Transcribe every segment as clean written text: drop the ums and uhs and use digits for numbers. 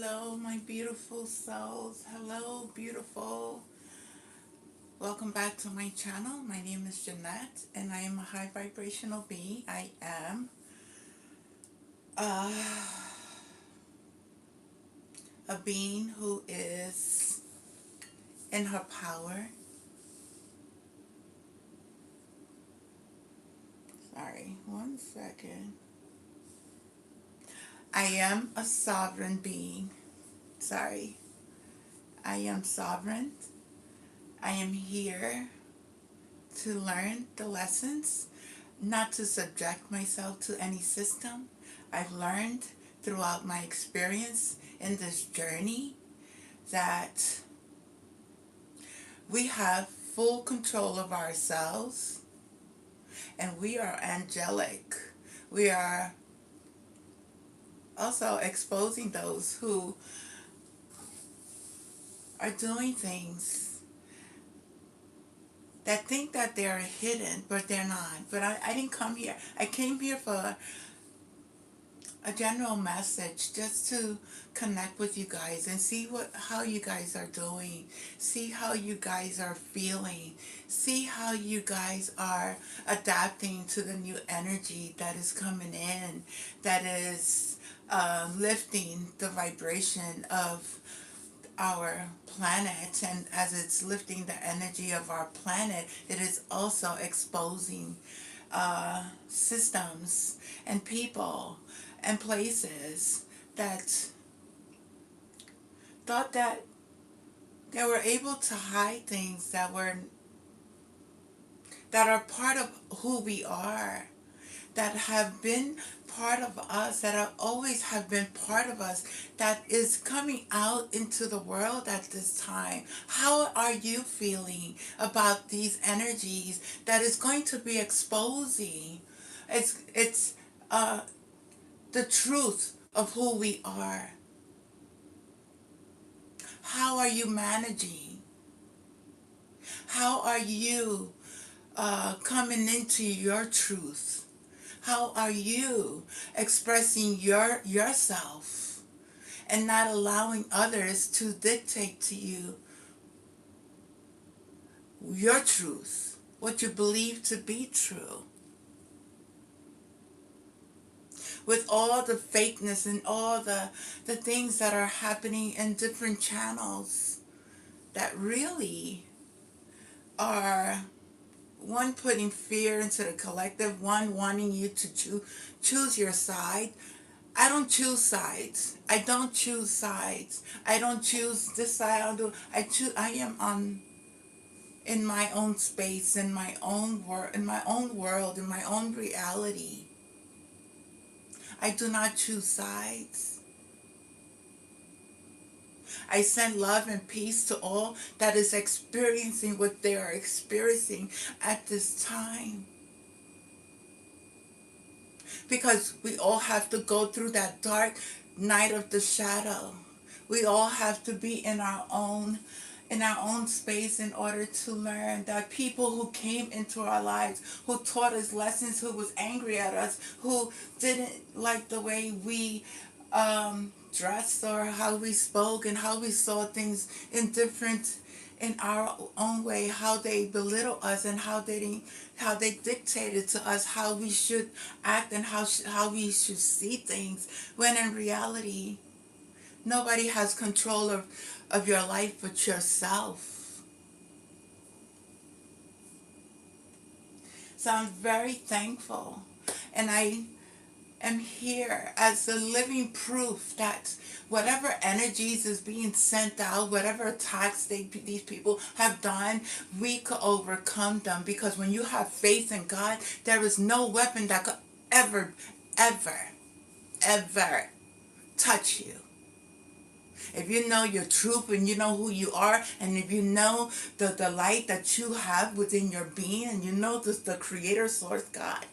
Hello, my beautiful souls. Hello, beautiful. Welcome back to my channel. My name is Jeanette, and I am a high vibrational being. I am uh, a being who is in her power. Sorry, one second. I am a sovereign being. Sorry. I am sovereign. I am here to learn the lessons, not to subject myself to any system. I've learned throughout my experience in this journey that we have full control of ourselves and we are angelic. We are also exposing those who are doing things that think that they're hidden, but they're not. But I didn't come here. I came here for a general message, just to connect with you guys and see how you guys are doing, see how you guys are feeling, see how you guys are adapting to the new energy that is coming in, that is lifting the vibration of our planet. And as it's lifting the energy of our planet, it is also exposing systems and people and places that thought that they were able to hide things that are part of who we are, that have been part of us, that are always have been part of us, that is coming out into the world at this time. How are you feeling about these energies that is going to be exposing? It's the truth of who we are. How are you managing? How are you coming into your truth? How are you expressing yourself and not allowing others to dictate to you your truth, what you believe to be true? With all the fakeness and all the things that are happening in different channels that really are, one, putting fear into the collective, one, wanting you to choose your side. I don't choose sides. I don't choose sides. I don't choose this side. I am on in my own space, in my own world, in my own reality. I do not choose sides. I send love and peace to all that is experiencing what they are experiencing at this time. Because we all have to go through that dark night of the shadow. We all have to be in our own space in order to learn. That people who came into our lives, who taught us lessons, who was angry at us, who didn't like the way we dressed or how we spoke and how we saw things in our own way, how they belittle us and how they dictated to us how we should act and how we should see things, when in reality nobody has control of your life but yourself. So I'm very thankful, and I am here as a living proof that whatever energies is being sent out, whatever attacks these people have done, we could overcome them. Because when you have faith in God, there is no weapon that could ever, ever, ever touch you. If you know your truth and you know who you are, and if you know the light that you have within your being, and you know the creator source God,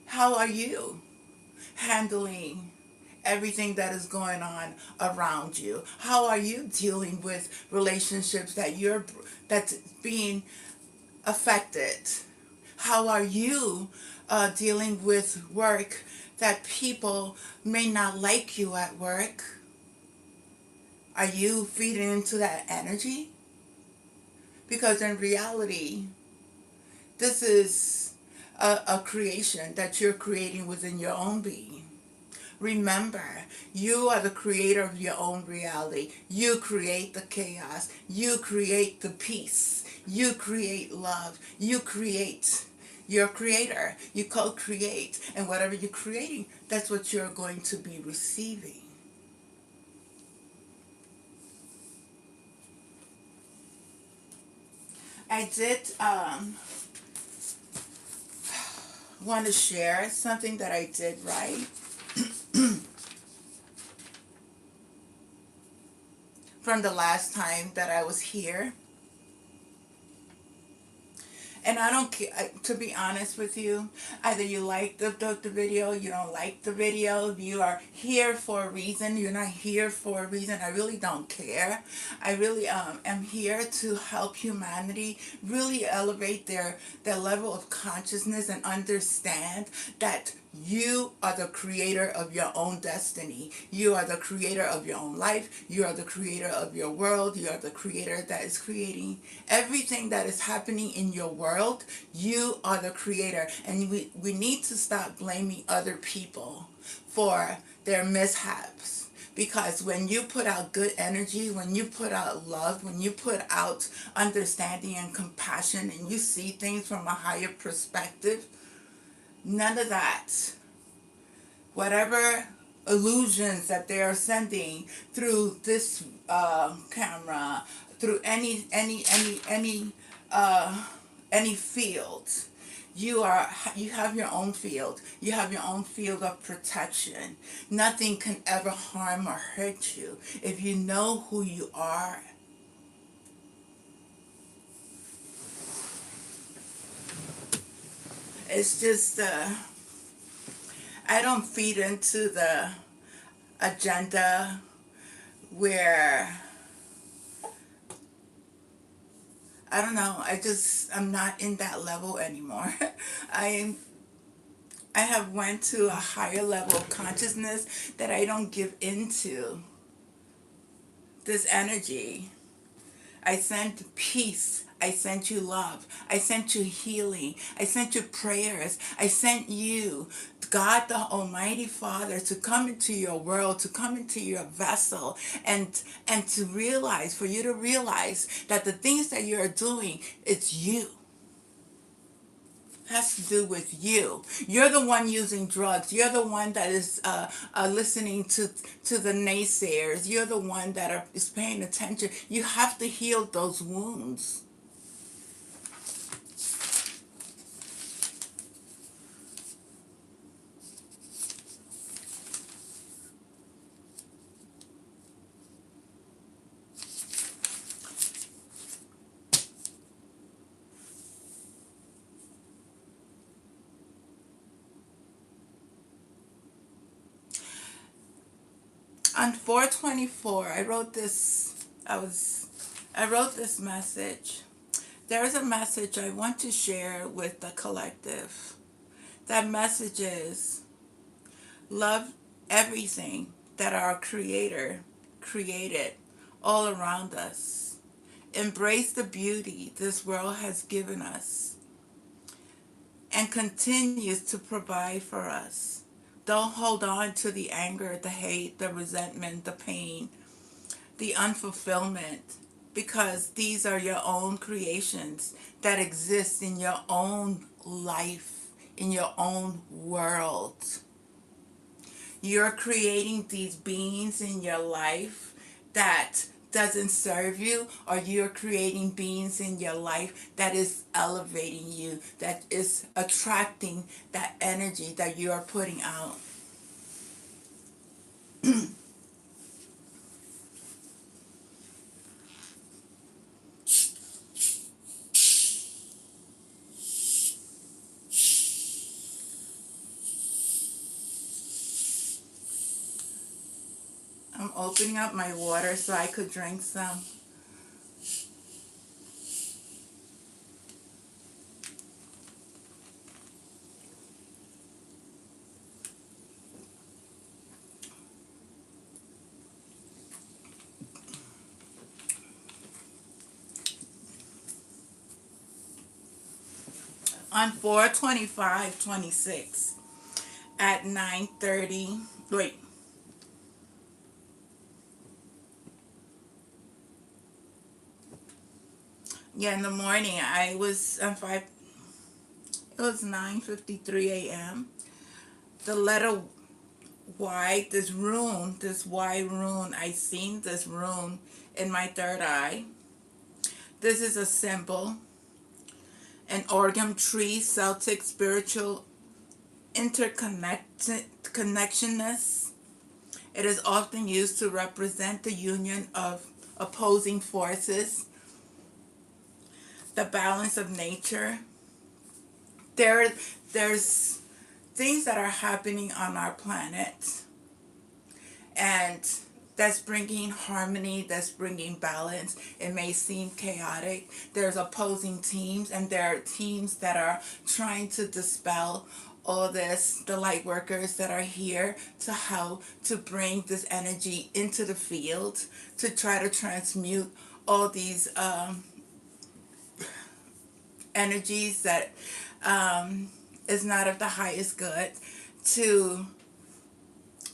how are you handling everything that is going on around you? How are you dealing with relationships that's being affected? How are you dealing with work, that people may not like you at work? Are you feeding into that energy? Because in reality, this is a creation that you're creating within your own being. Remember, you are the creator of your own reality. You create the chaos. You create the peace. You create love. You create. You're a creator. You co-create. And whatever you're creating, that's what you're going to be receiving. I did want to share something that I did right from the last time that I was here. And I don't care, to be honest with you, either you like the video, you don't like the video, you are here for a reason, you're not here for a reason. I really don't care. I really am here to help humanity really elevate their level of consciousness and understand that you are the creator of your own destiny. You are the creator of your own life. You are the creator of your world. You are the creator that is creating everything that is happening in your world. You are the creator. And we need to stop blaming other people for their mishaps. Because when you put out good energy, when you put out love, when you put out understanding and compassion, and you see things from a higher perspective, none of that, whatever illusions that they are sending through this camera, through any field, you have your own field. You have your own field of protection. Nothing can ever harm or hurt you if you know who you are. It's just I don't feed into the agenda where, I don't know, I'm not in that level anymore. I I have went to a higher level of consciousness that I don't give into this energy. I sent peace. I sent you love. I sent you healing. I sent you prayers. I sent you, God the Almighty Father, to come into your world, to come into your vessel, and to realize, for you to realize that the things that you're doing, it's you. Has to do with you. You're the one using drugs. You're the one that is listening to the naysayers. You're the one that is paying attention. You have to heal those wounds. On 4/24, I wrote this. I wrote this message. There is a message I want to share with the collective. That message is, love everything that our Creator created all around us. Embrace the beauty this world has given us and continues to provide for us. Don't hold on to the anger, the hate, the resentment, the pain, the unfulfillment, because these are your own creations that exist in your own life, in your own world. You're creating these beings in your life that doesn't serve you, or you're creating beings in your life that is elevating you, that is attracting that energy that you are putting out. I'm opening up my water so I could drink some. On 4/25/26 at 9:30. Wait. Yeah, in the morning I was on 5. It was 9:53 a.m. The letter Y, this Y rune, I seen this rune in my third eye. This is a symbol, an organ tree, Celtic spiritual interconnectedness. It is often used to represent the union of opposing forces, the balance of nature. There, there's things that are happening on our planet, and that's bringing harmony, that's bringing balance. It may seem chaotic. There's opposing teams, and there are teams that are trying to dispel all this, the light workers that are here to help to bring this energy into the field, to try to transmute all these energies that is not of the highest good, to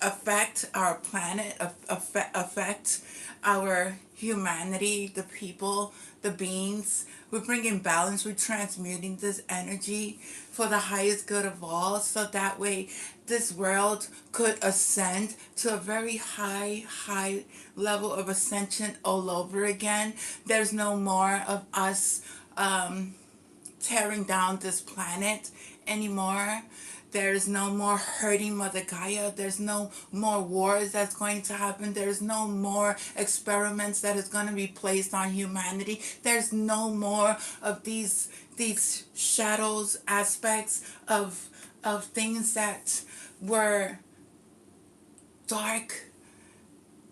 affect our planet, affect our humanity, the people, the beings. We're bringing balance, we're transmuting this energy for the highest good of all, so that way this world could ascend to a very high level of ascension all over again. There's no more of us tearing down this planet anymore. There's no more hurting Mother Gaia. There's no more wars that's going to happen. There's no more experiments that is going to be placed on humanity. There's no more of these shadows, aspects of things that were dark,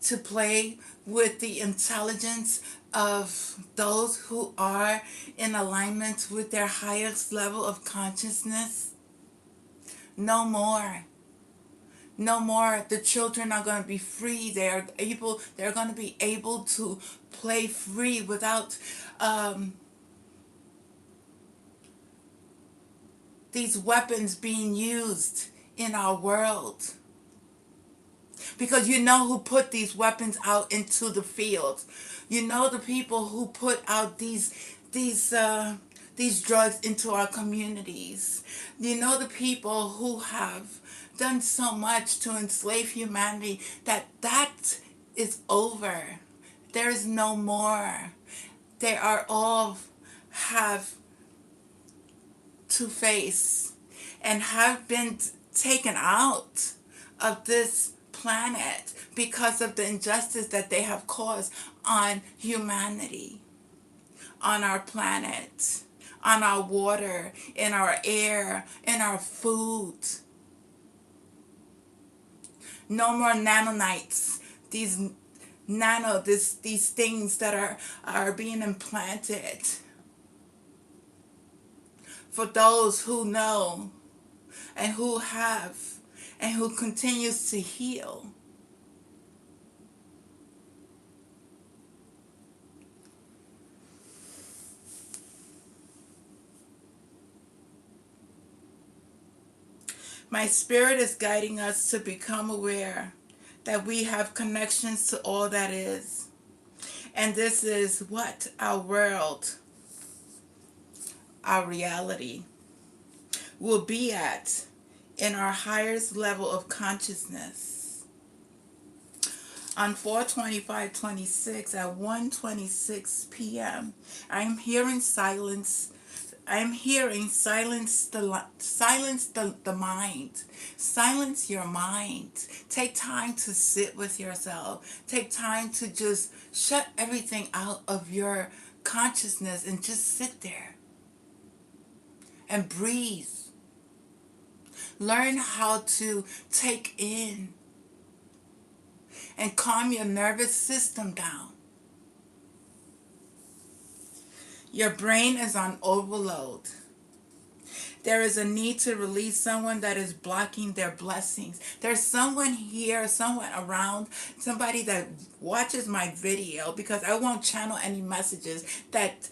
to play with the intelligence of those who are in alignment with their highest level of consciousness. No more. No more. The children are going to be free. They're going to be able to play free without these weapons being used in our world. Because you know who put these weapons out into the field. You know the people who put out these drugs into our communities. You know the people who have done so much to enslave humanity, that is over. There is no more. They are all have to face and have been taken out of this planet because of the injustice that they have caused on humanity, on our planet, on our water, in our air, in our food. No more nanonites, these these things that are being implanted for those who know and who have and who continues to heal. My spirit is guiding us to become aware that we have connections to all that is. And this is what our world, our reality, will be at in our highest level of consciousness. On 4/25/26 at 1:26 p.m., I'm hearing silence. I'm hearing silence the mind. Silence your mind. Take time to sit with yourself. Take time to just shut everything out of your consciousness and just sit there and breathe. Learn how to take in and calm your nervous system down. Your brain is on overload. There is a need to release someone that is blocking their blessings. There's someone here, someone around, somebody that watches my video, because I won't channel any messages that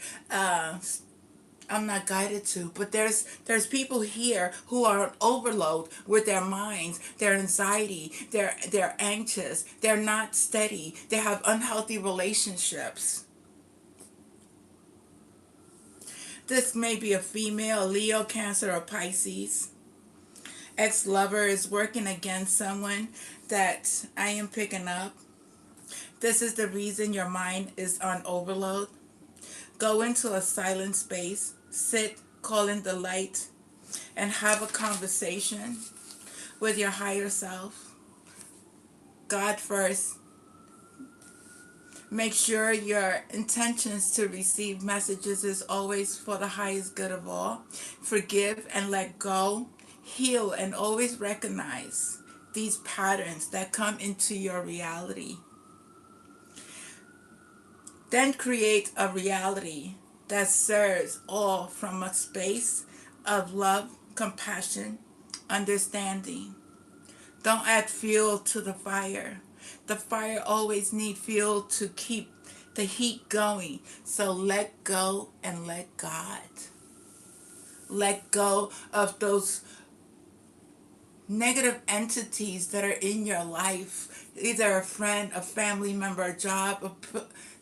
I'm not guided to, but there's people here who are on overload with their minds, their anxiety, they're anxious, they're not steady, they have unhealthy relationships. This may be a female, Leo, Cancer, or Pisces. Ex-lover is working against someone that I am picking up. This is the reason your mind is on overload. Go into a silent space, sit, call in the light, and have a conversation with your higher self. God first. Make sure your intentions to receive messages is always for the highest good of all. Forgive and let go. Heal and always recognize these patterns that come into your reality. Then create a reality that serves all from a space of love, compassion, understanding. Don't add fuel to the fire. The fire always needs fuel to keep the heat going. So let go and let God. Let go of those negative entities that are in your life, either a friend, a family member, a job,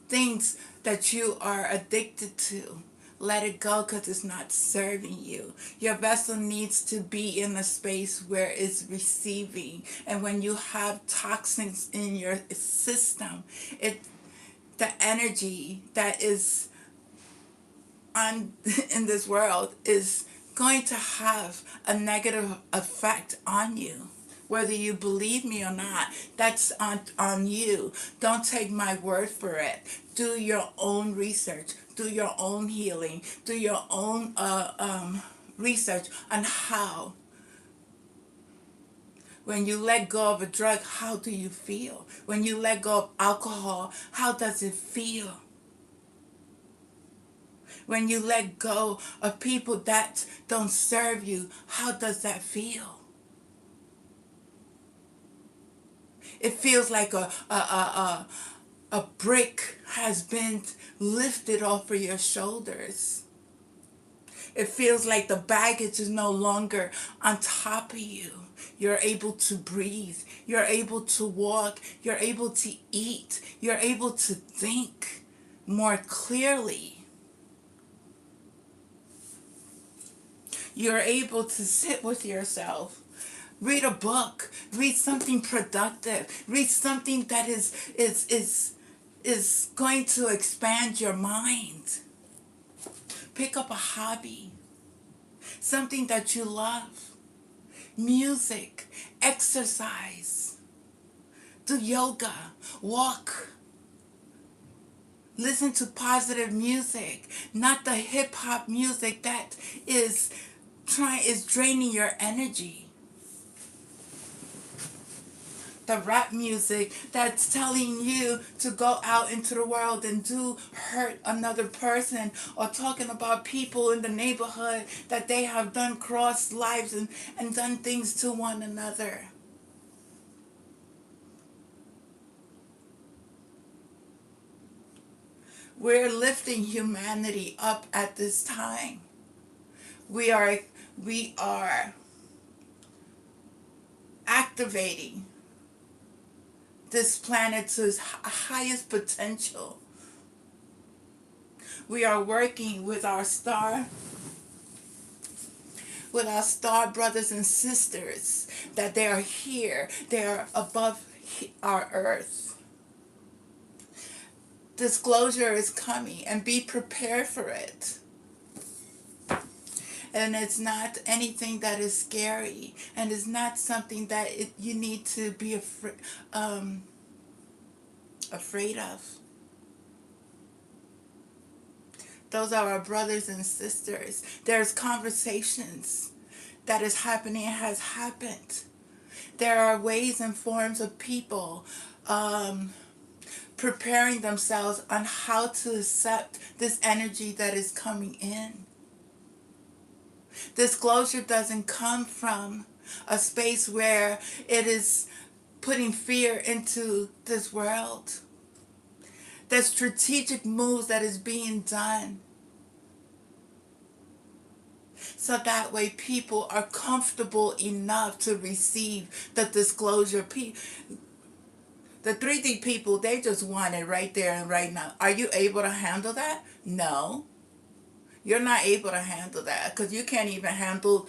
things that you are addicted to. Let it go because it's not serving you. Your vessel needs to be in a space where it's receiving. And when you have toxins in your system, the energy that is on in this world is going to have a negative effect on you. Whether you believe me or not, that's on you. Don't take my word for it. Do your own research. Do your own healing. Do your own research on how. When you let go of a drug, how do you feel? When you let go of alcohol, how does it feel? When you let go of people that don't serve you, how does that feel? It feels like a brick has been lifted off of your shoulders. It feels like the baggage is no longer on top of you. You're able to breathe. You're able to walk. You're able to eat. You're able to think more clearly. You're able to sit with yourself. Read a book. Read something productive. Read something that is going to expand your mind. Pick up a hobby. Something that you love. Music. Exercise. Do yoga. Walk. Listen to positive music. Not the hip hop music that is draining your energy. The rap music that's telling you to go out into the world and do hurt another person, or talking about people in the neighborhood that they have done cross lives and done things to one another. We're lifting humanity up at this time. We are activating this planet to its highest potential. We are working with our star brothers and sisters, that they are here, they are above our earth. Disclosure is coming, and be prepared for it. And it's not anything that is scary, and it's not something that you need to be afraid of. Those are our brothers and sisters. There's conversations that is happening and has happened. There are ways and forms of people preparing themselves on how to accept this energy that is coming in. Disclosure doesn't come from a space where it is putting fear into this world. There's strategic moves that is being done So that way people are comfortable enough to receive the disclosure. The 3D people, they just want it right there and right now. Are you able to handle that? No. You're not able to handle that because you can't even handle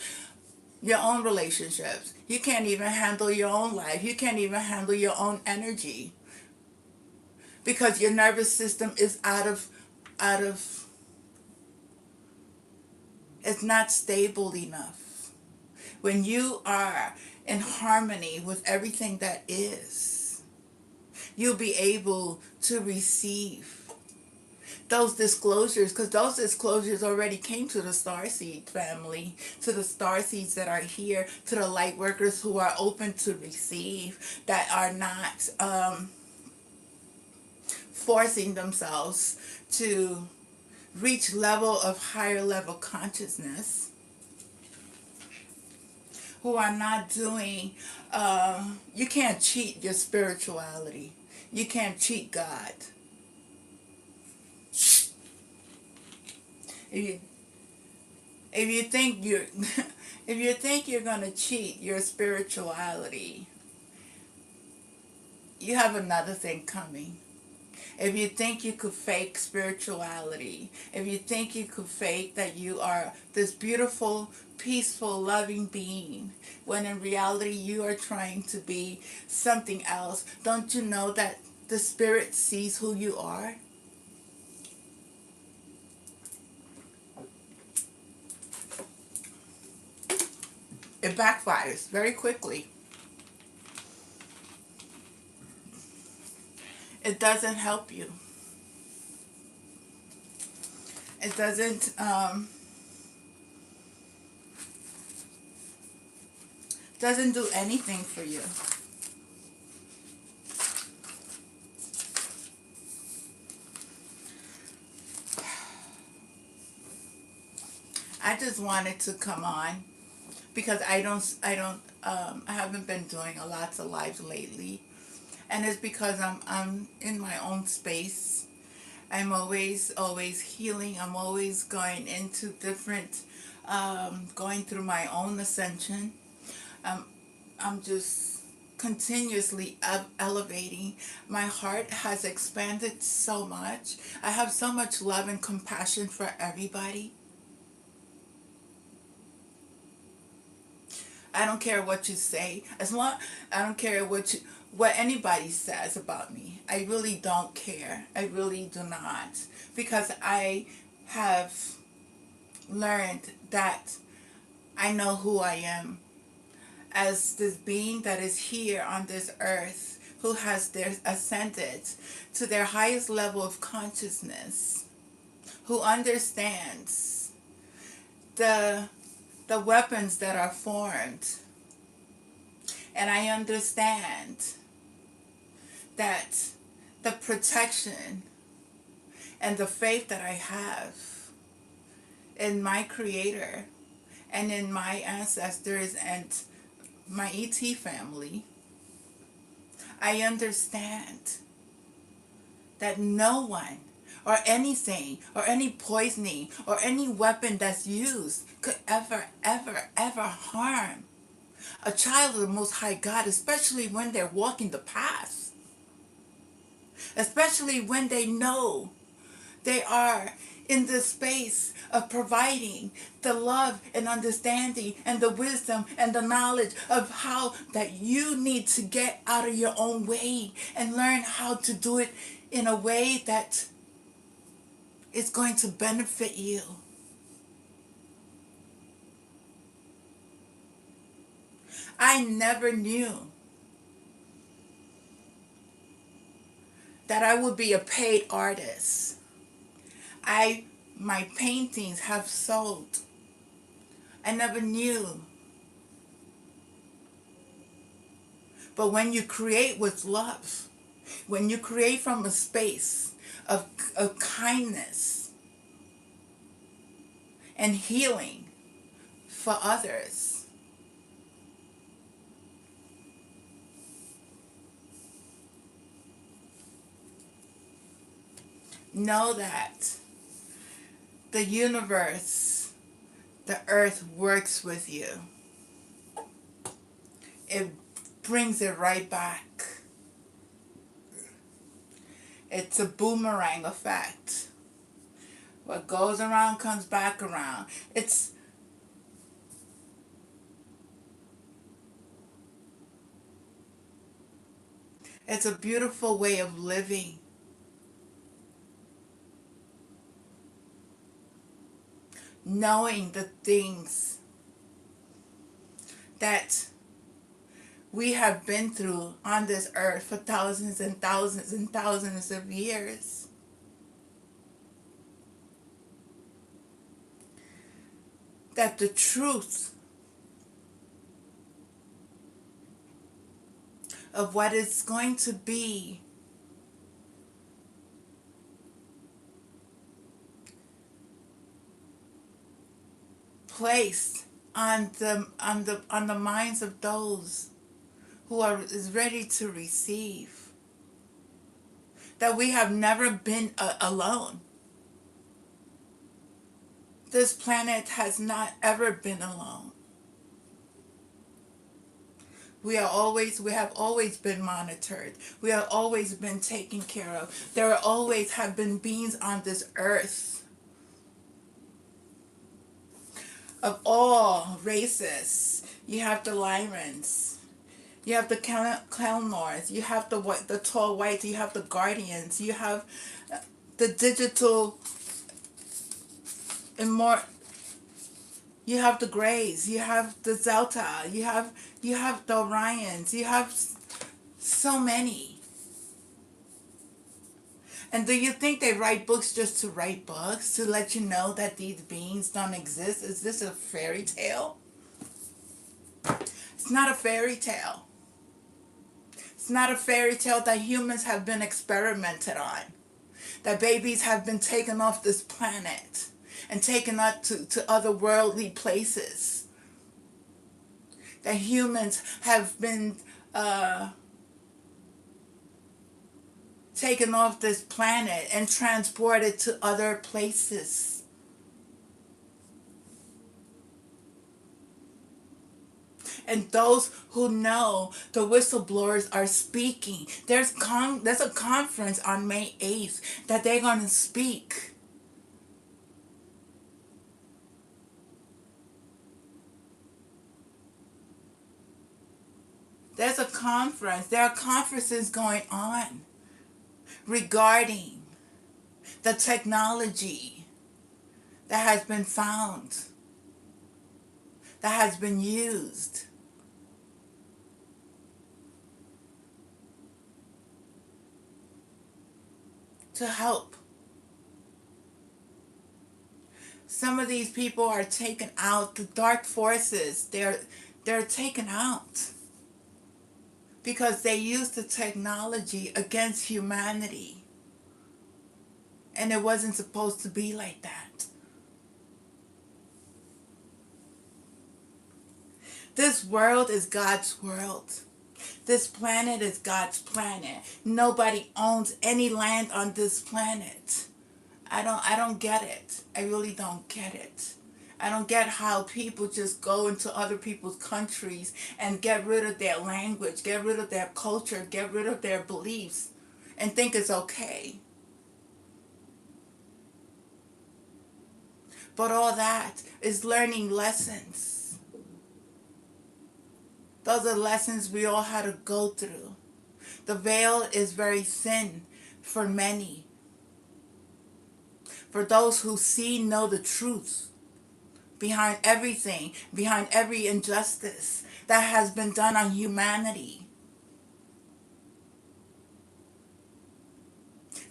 your own relationships. You can't even handle your own life. You can't even handle your own energy because your nervous system is out of it's not stable enough. When you are in harmony with everything that is, you'll be able to receive those disclosures, because those disclosures already came to the starseed family, to the starseeds that are here, to the light workers who are open to receive, that are not forcing themselves to reach level of higher level consciousness, who are not doing you can't cheat your spirituality, you can't cheat God. if you if you think you're if you think you're going to cheat your spirituality, you have another thing coming. If you think you could fake spirituality, if you think you could fake that you are this beautiful, peaceful, loving being, when in reality you are trying to be something else, don't you know that the spirit sees who you are? It backfires very quickly. It doesn't help you. It doesn't do anything for you. I just wanted to come on because I haven't been doing a lots of lives lately, and it's because I'm in my own space. I'm always healing. I'm always going into different, going through my own ascension. Um, I'm just continuously elevating. My heart has expanded so much. I have so much love and compassion for everybody. I don't care what you say. As long I don't care what anybody says about me. I really don't care. I really do not, because I have learned that I know who I am as this being that is here on this earth, who has ascended to their highest level of consciousness, who understands the weapons that are formed. And I understand that the protection and the faith that I have in my Creator and in my ancestors and my ET family, I understand that no one or anything or any poisoning or any weapon that's used could ever, ever, ever harm a child of the Most High God, especially when they're walking the path, especially when they know they are in the space of providing the love and understanding and the wisdom and the knowledge of how that you need to get out of your own way and learn how to do it in a way that is going to benefit you. I never knew that I would be a paid artist. My paintings have sold. I never knew. But when you create with love, when you create from a space of kindness and healing for others, know that the universe The earth works with you. It brings it right back. It's a boomerang effect. What goes around comes back around. It's a beautiful way of living. Knowing the things that we have been through on this earth for thousands and thousands and thousands of years. That the truth of what is going to be placed on the minds of those who is ready to receive. That we have never been alone. This planet has not ever been alone. We have always been monitored. We have always been taken care of. There always have been beings on this earth of all races. You have the Lyrans, you have the Kelnors, you have the tall whites, you have the Guardians, you have the digital you have the Greys, you have the Zelta, you have the Orions, you have so many. And do you think they write books just to write books, to let you know that these beings don't exist? Is this a fairy tale? It's not a fairy tale. It's not a fairy tale that humans have been experimented on. That babies have been taken off this planet and taken up to otherworldly places. That humans have been taken off this planet and transported to other places. And those who know, the whistleblowers are speaking. There's a conference on May 8th that they're going to speak. There's a conference. There are conferences going on regarding the technology that has been found, that has been used to help. Some of these people are taken out. The dark forces, they're taken out because they used the technology against humanity. And it wasn't supposed to be like that. This world is God's world. This planet is God's planet. Nobody owns any land on this planet. I don't get it. I really don't get it. I don't get how people just go into other people's countries and get rid of their language, get rid of their culture, get rid of their beliefs, and think it's okay. But all that is learning lessons. Those are lessons we all had to go through. The veil is very thin for many. For those who know the truth behind everything, behind every injustice that has been done on humanity,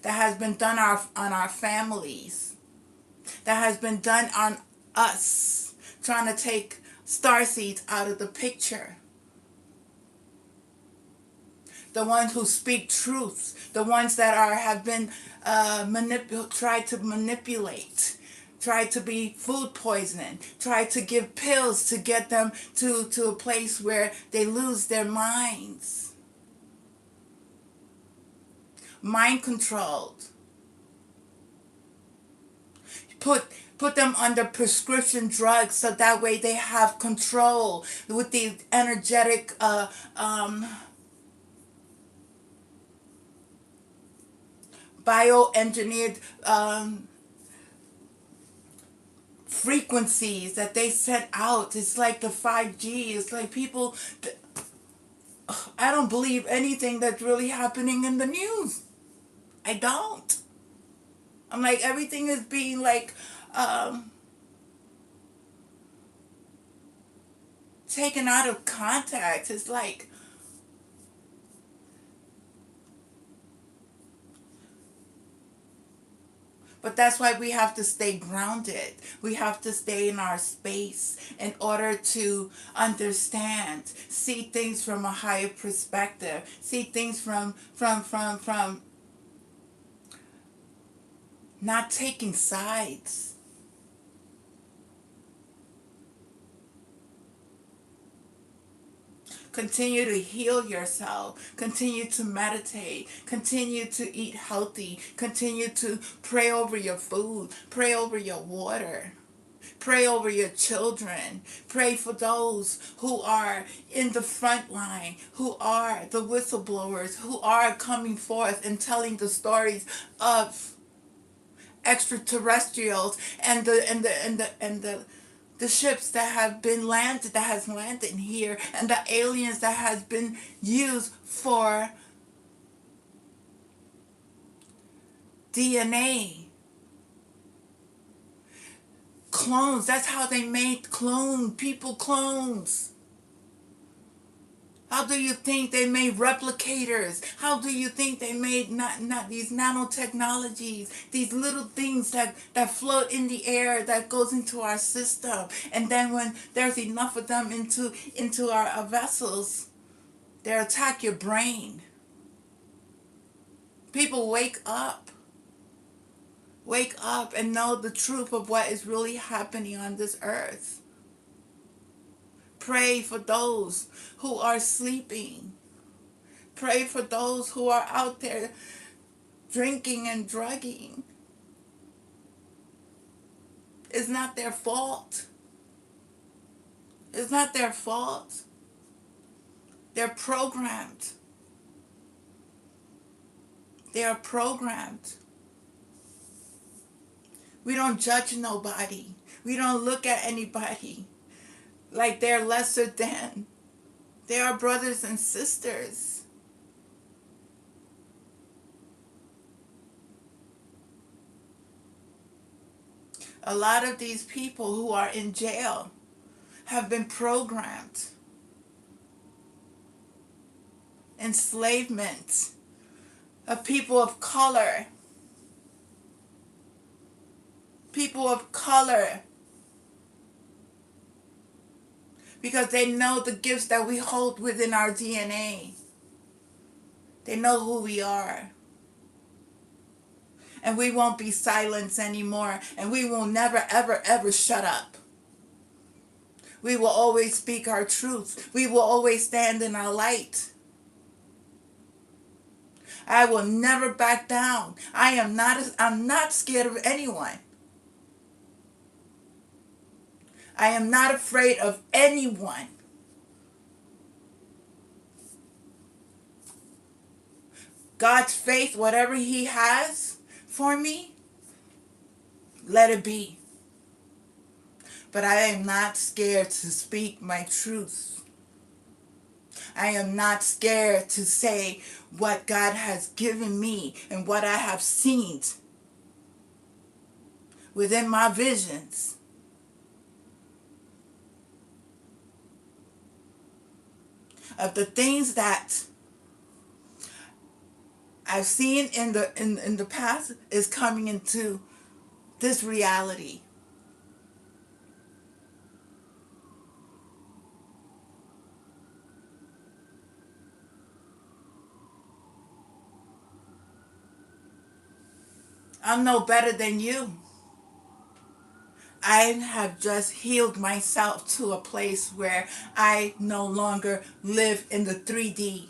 that has been done on our families, that has been done on us, trying to take starseeds out of the picture. The ones who speak truth, the ones that have been tried to manipulate, tried to be food poisoning, tried to give pills to get them to a place where they lose their minds. Mind controlled. Put put them under prescription drugs so that way they have control with these energetic bioengineered frequencies that they sent out. It's like the 5G. It's like people, I don't believe anything that's really happening in the news. I don't. I'm like, everything is being like taken out of context. It's like, but that's why we have to stay grounded. We have to stay in our space in order to understand, see things from a higher perspective, see things from not taking sides. Continue to heal yourself. Continue to meditate. Continue to eat healthy. Continue to pray over your food. Pray over your water. Pray over your children. Pray for those who are in the front line, who are the whistleblowers, who are coming forth and telling the stories of extraterrestrials and the ships that have been landed, that has landed here, and the aliens that has been used for DNA clones. That's how they made people clones. How do you think they made replicators? How do you think they made not these nanotechnologies, these little things that float in the air that goes into our system? And then when there's enough of them into our vessels, they attack your brain. People, wake up. Wake up and know the truth of what is really happening on this earth. Pray for those who are sleeping. Pray for those who are out there drinking and drugging. It's not their fault. It's not their fault. They're programmed. They are programmed. We don't judge nobody. We don't look at anybody like they're lesser than. They are brothers and sisters. A lot of these people who are in jail have been programmed. Enslavement of people of color. People of color. Because they know the gifts that we hold within our DNA. They know who we are. And we won't be silenced anymore. And we will never, ever, ever shut up. We will always speak our truth. We will always stand in our light. I will never back down. I'm not scared of anyone. I am not afraid of anyone. God's faith, whatever He has for me, let it be. But I am not scared to speak my truth. I am not scared to say what God has given me and what I have seen within my visions. Of the things that I've seen in the past is coming into this reality. I'm no better than you. I have just healed myself to a place where I no longer live in the 3D.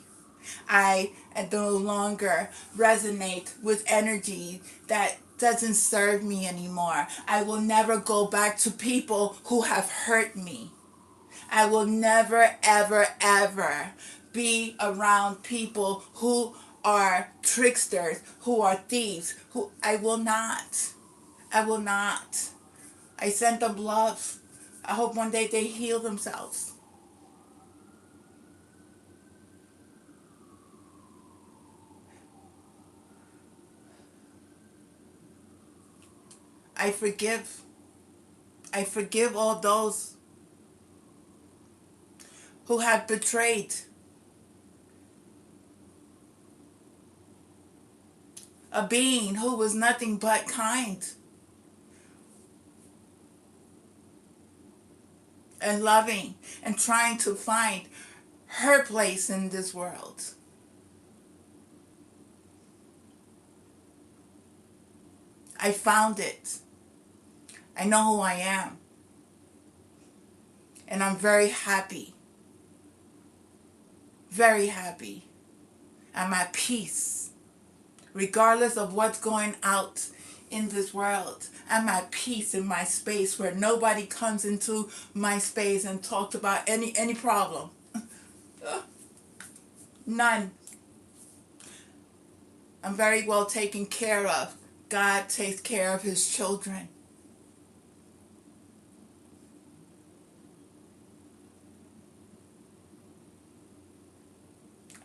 I no longer resonate with energy that doesn't serve me anymore. I will never go back to people who have hurt me. I will never, ever, ever be around people who are tricksters, who are thieves, who I will not. I will not. I send them love. I hope one day they heal themselves. I forgive. I forgive all those who have betrayed a being who was nothing but kind and loving and trying to find her place in this world. I found it. I know who I am. And I'm very happy. Very happy. I'm at peace. Regardless of what's going out in this world, I'm at peace in my space where nobody comes into my space and talks about any problem. None. I'm very well taken care of. God takes care of his children.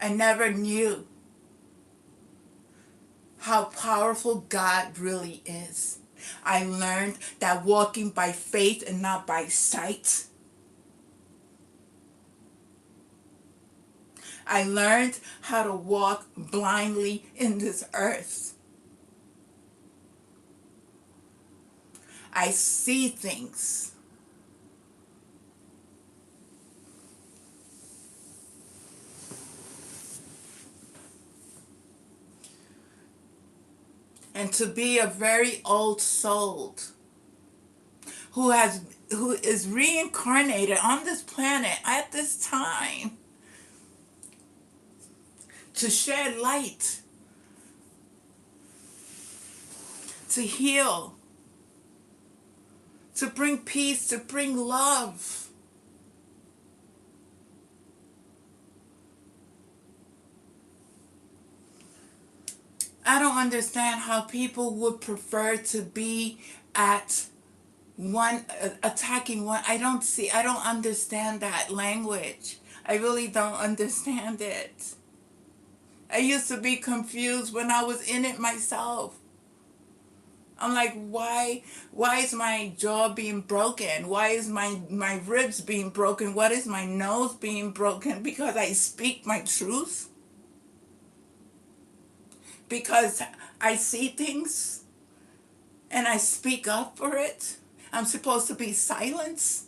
I never knew how powerful God really is. I learned that walking by faith and not by sight. I learned how to walk blindly in this earth. I see things. And to be a very old soul who is reincarnated on this planet at this time to shed light, to heal, to bring peace, to bring love. I don't understand how people would prefer to be at one attacking one. I don't understand that language. I really don't understand it. I used to be confused when I was in it myself. I'm like, why is my jaw being broken? Why is my ribs being broken? What is my nose being broken? Because I speak my truth? Because I see things and I speak up for it? I'm supposed to be silenced?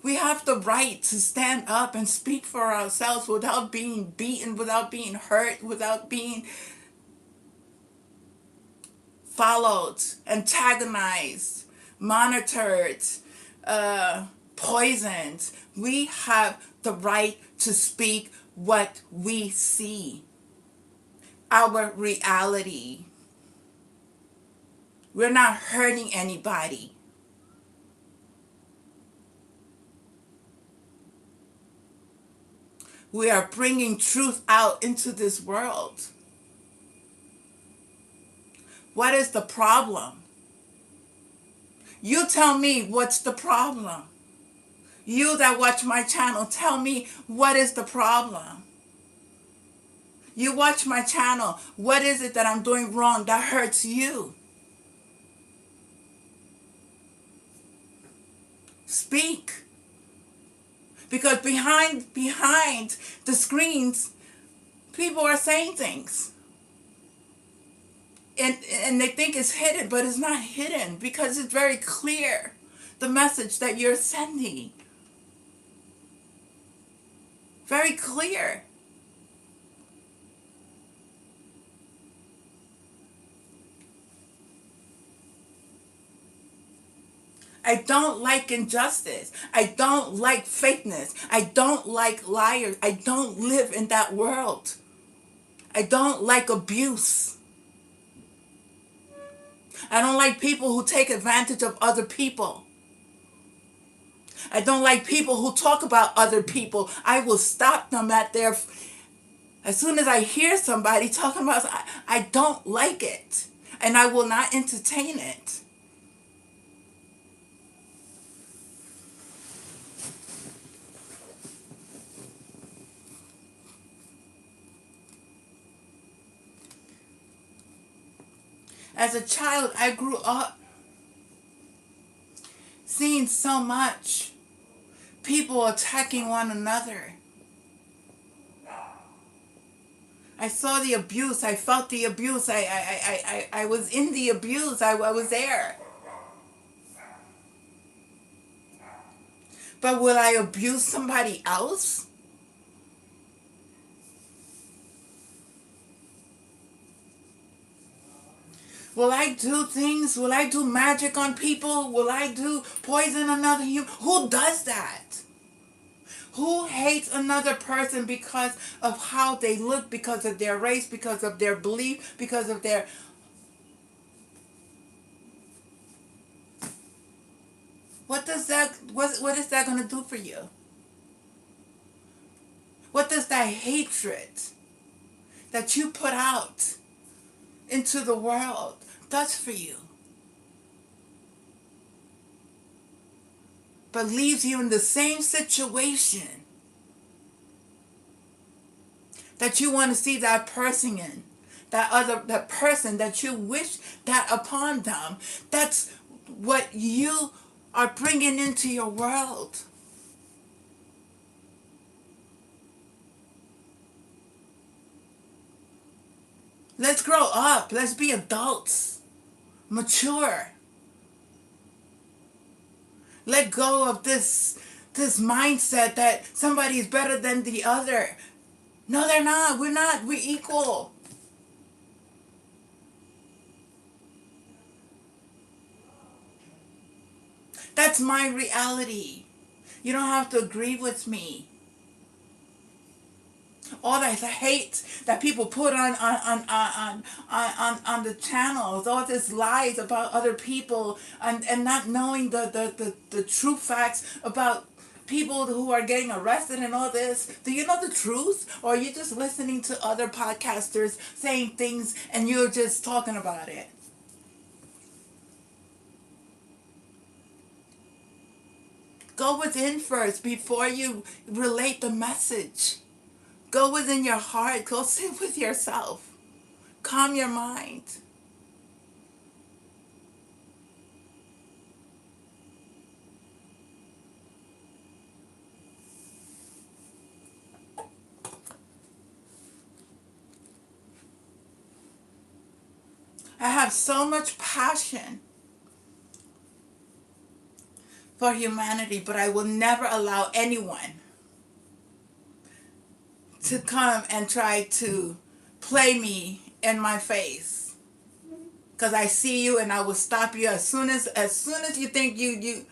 We have the right to stand up and speak for ourselves without being beaten, without being hurt, without being followed, antagonized, monitored, poisoned. We have the right to speak what we see, our reality. We're not hurting anybody. We are bringing truth out into this world. What is the problem? You tell me what's the problem. You that watch my channel, tell me what is the problem. You watch my channel. What is it that I'm doing wrong that hurts you? Speak. Because behind the screens, people are saying things. And they think it's hidden, but it's not hidden because it's very clear, the message that you're sending. Very clear. I don't like injustice. I don't like fakeness. I don't like liars. I don't live in that world. I don't like abuse. I don't like people who take advantage of other people. I don't like people who talk about other people. I will stop them at their... As soon as I hear somebody talking about... I don't like it. And I will not entertain it. As a child, I grew up seeing so much people attacking one another. I saw the abuse. I felt the abuse. I was in the abuse. I was there. But will I abuse somebody else? Will I do things? Will I do magic on people? Will I do poison another human? Who does that? Who hates another person because of how they look, because of their race, because of their belief, because of their... What is that going to do for you? What does that hatred that you put out into the world does for you? But leaves you in the same situation that you want to see that person in, that person that you wish that upon them. That's what you are bringing into your world. Let's grow up. Let's be adults. Mature. Let go of this mindset that somebody is better than the other. No, they're not. We're not. We're equal. That's my reality. You don't have to agree with me. All that hate that people put on the channels, all this lies about other people, and not knowing the true facts about people who are getting arrested and all this. Do you know the truth? Or are you just listening to other podcasters saying things and you're just talking about it? Go within first before you relate the message. Go within your heart. Go sit with yourself. Calm your mind. I have so much passion for humanity, but I will never allow anyone to come and try to play me in my face. Because I see you and I will stop you as soon as you think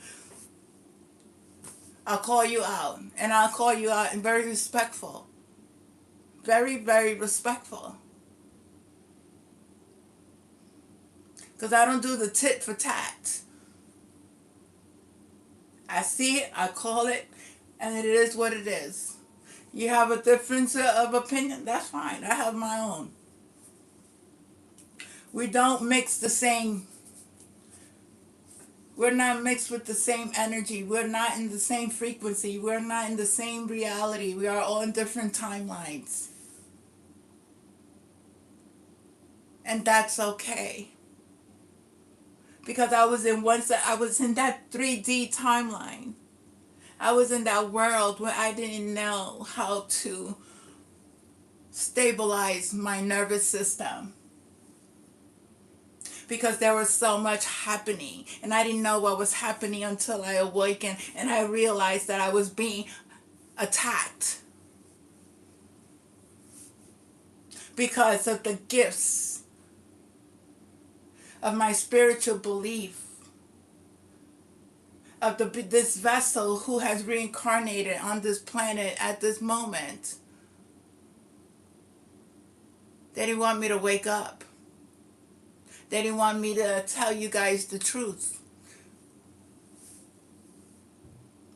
I'll call you out. And I'll call you out and very respectful. Very, very respectful. Because I don't do the tit for tat. I see it, I call it, and it is what it is. You have a difference of opinion, that's fine. I have my own. We don't mix the same. We're not mixed with the same energy. We're not in the same frequency. We're not in the same reality. We are all in different timelines. And that's okay. Because I was in that 3D timeline. I was in that world where I didn't know how to stabilize my nervous system. Because there was so much happening. And I didn't know what was happening until I awakened. And I realized that I was being attacked. Because of the gifts of my spiritual belief. Of this vessel who has reincarnated on this planet at this moment. They didn't want me to wake up. They didn't want me to tell you guys the truth.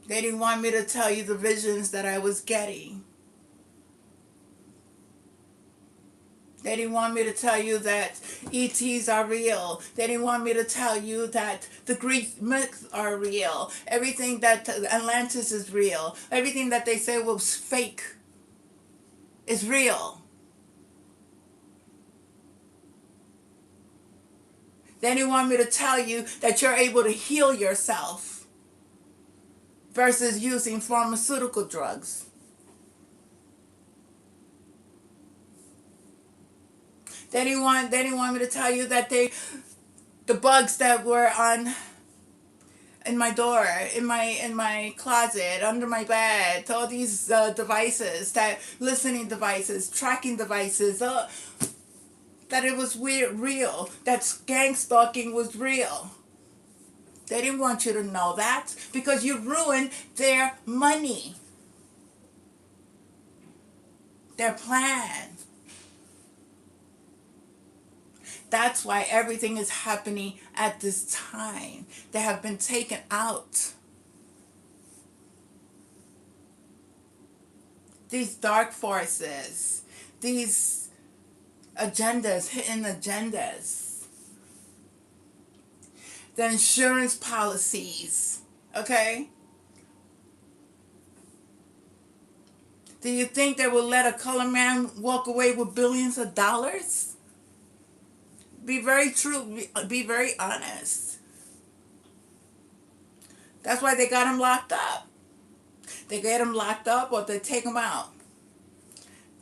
They didn't want me to tell you the visions that I was getting. They didn't want me to tell you that ETs are real. They didn't want me to tell you that the Greek myths are real. Everything that Atlantis is real. Everything that they say was fake is real. They didn't want me to tell you that you're able to heal yourself versus using pharmaceutical drugs. They didn't want me to tell you that the bugs that were on in my door, in my closet, under my bed, all these devices, that listening devices, tracking devices, that it was real, that gang stalking was real. They didn't want you to know that because you ruined their money, their plan. That's why everything is happening at this time. They have been taken out. These dark forces, these agendas, hidden agendas, the insurance policies, okay? Do you think they will let a color man walk away with billions of dollars? Be very true. Be very honest. That's why they got him locked up. They get him locked up or they take him out.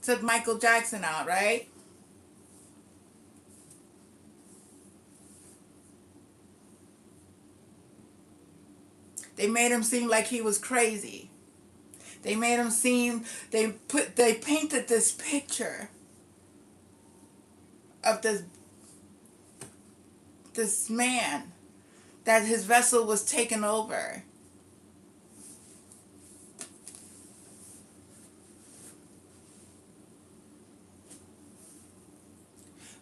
Took Michael Jackson out, right? They made him seem like he was crazy. They made him seem, they painted this picture of this man, that his vessel was taken over.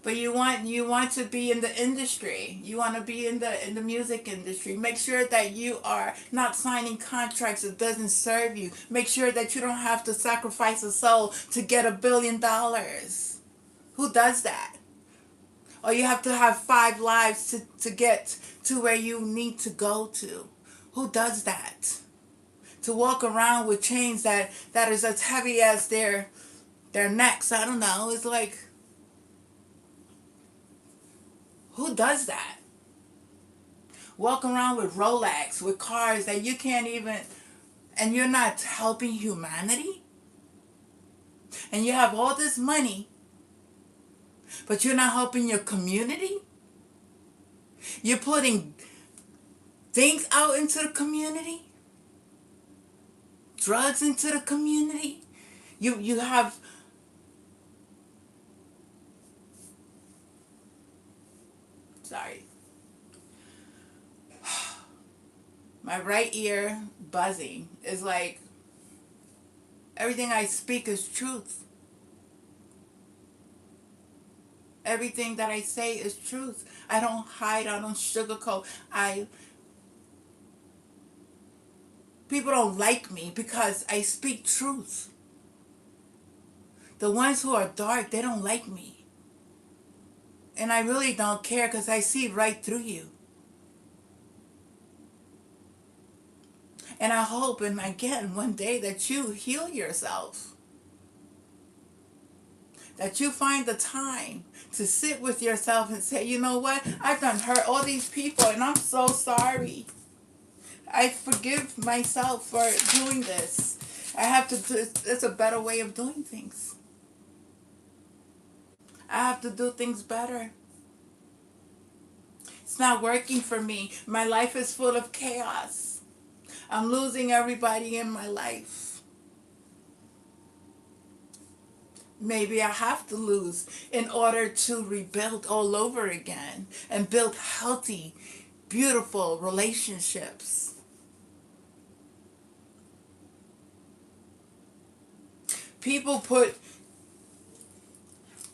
But you want to be in the industry. You want to be in the music industry. Make sure that you are not signing contracts that doesn't serve you. Make sure that you don't have to sacrifice a soul to get $1 billion. Who does that? Or you have to have 5 lives to get to where you need to go to. Who does that? To walk around with chains that is as heavy as their necks. I don't know. It's like, who does that? Walk around with Rolex, with cars that you can't even, and you're not helping humanity? And you have all this money, but you're not helping your community? You're putting things out into the community? Drugs into the community? You have, sorry, my right ear buzzing is like, everything I speak is truth. Everything that I say is truth. I don't hide. I don't sugarcoat. People don't like me because I speak truth. The ones who are dark, they don't like me. And I really don't care because I see right through you. And I hope, and again, one day that you heal yourself. That you find the time to sit with yourself and say, you know what? I've done hurt all these people and I'm so sorry. I forgive myself for doing this. I have to do, it's a better way of doing things. I have to do things better. It's not working for me. My life is full of chaos. I'm losing everybody in my life. Maybe I have to lose in order to rebuild all over again and build healthy, beautiful relationships. People put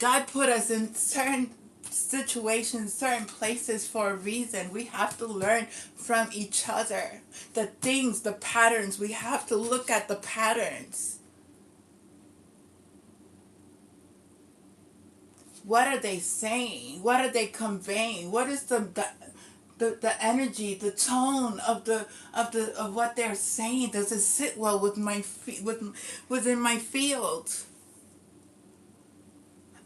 God put us in certain situations, certain places for a reason. We have to learn from each other. The things, the patterns, we have to look at the patterns. What are they saying? What are they conveying? What is the energy, the tone of what they're saying? Does it sit well with within my field?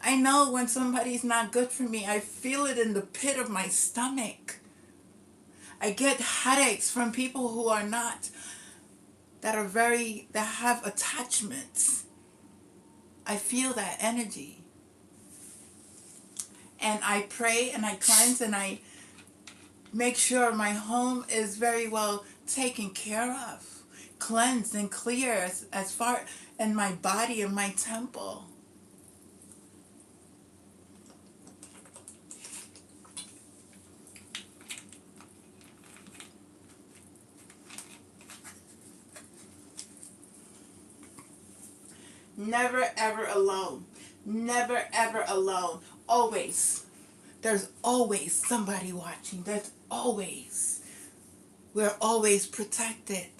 I know when somebody's not good for me. I feel it in the pit of my stomach. I get headaches from people who are not, that have attachments. I feel that energy. And I pray and I cleanse and I make sure my home is very well taken care of, cleansed and clear as far in my body and my temple. Never ever alone. Never ever alone. Always. There's always somebody watching. There's always. We're always protected.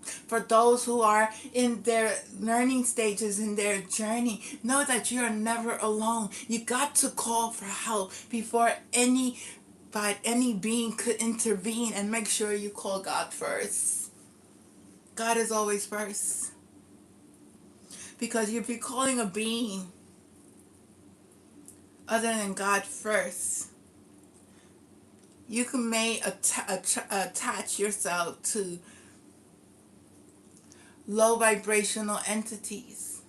For those who are in their learning stages in their journey, know that you are never alone. You got to call for help before any being could intervene, and make sure you call God first. God is always first. Because if you're calling a being other than God first, you may attach yourself to low vibrational entities.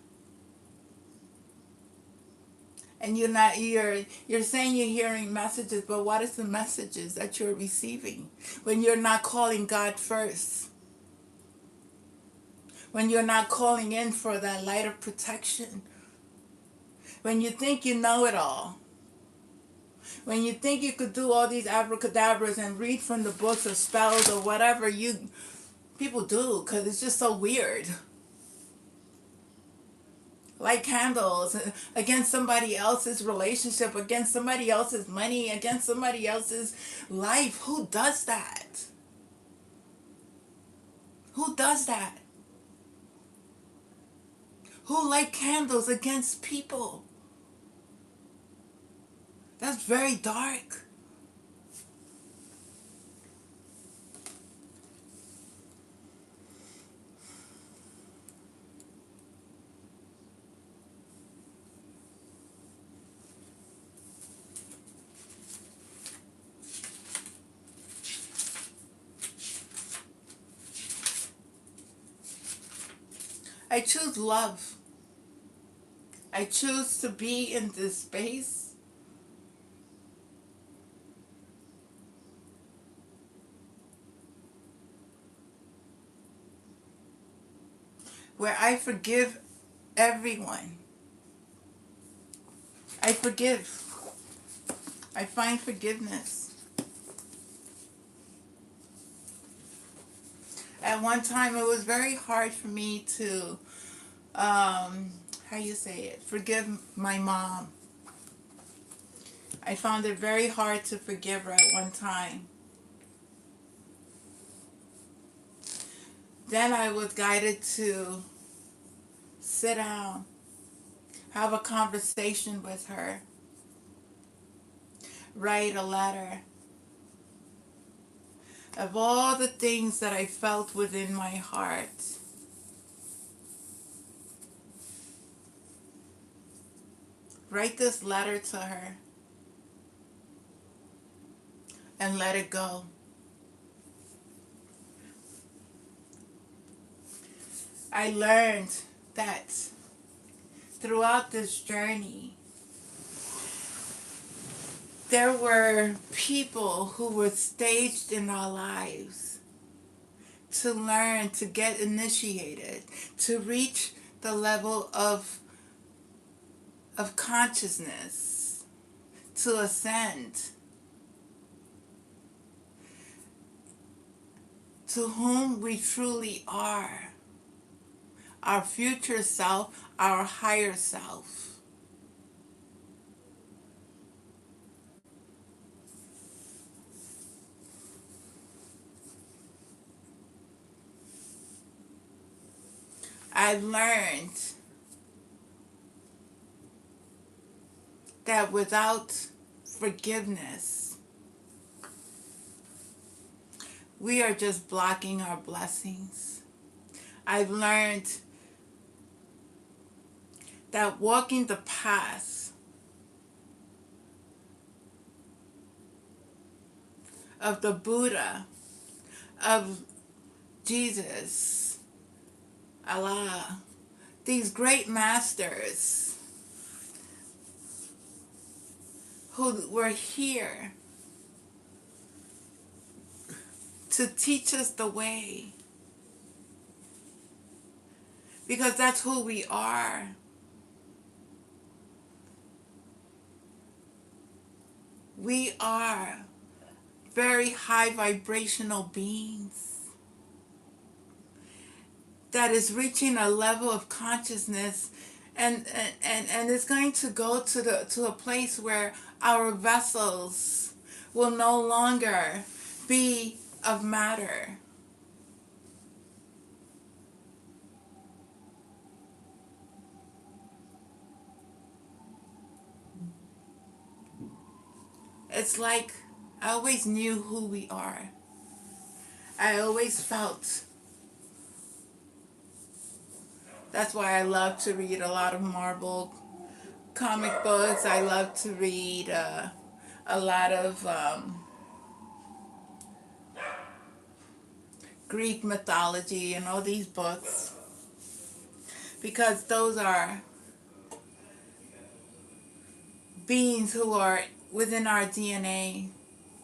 And you're saying you're hearing messages, but what is the messages that you're receiving when you're not calling God first? When you're not calling in for that light of protection? When you think you know it all? When you think you could do all these abracadabras and read from the books or spells or whatever people do, because it's just so weird. Light candles against somebody else's relationship, against somebody else's money, against somebody else's life. Who does that? Who does that? Who light candles against people? That's very dark. I choose love. I choose to be in this space where I forgive everyone. I forgive. I find forgiveness. At one time, it was very hard for me to, forgive my mom. I found it very hard to forgive her at one time. Then I was guided to sit down, have a conversation with her, write a letter of all the things that I felt within my heart. Write this letter to her and let it go. I learned that throughout this journey, there were people who were staged in our lives to learn, to get initiated, to reach the level of consciousness, to ascend, to whom we truly are. our future self, our higher self. I learned that without forgiveness, we are just blocking our blessings. I've learned that walking the path of the Buddha, of Jesus, Allah, these great masters who were here to teach us the way, because that's who we are. We are very high vibrational beings that is reaching a level of consciousness, and it's going to go to a place where our vessels will no longer be of matter. It's like I always knew who we are. I always felt. That's why I love to read a lot of Marvel comic books. I love to read a lot of Greek mythology and all these books, because those are beings who are within our DNA,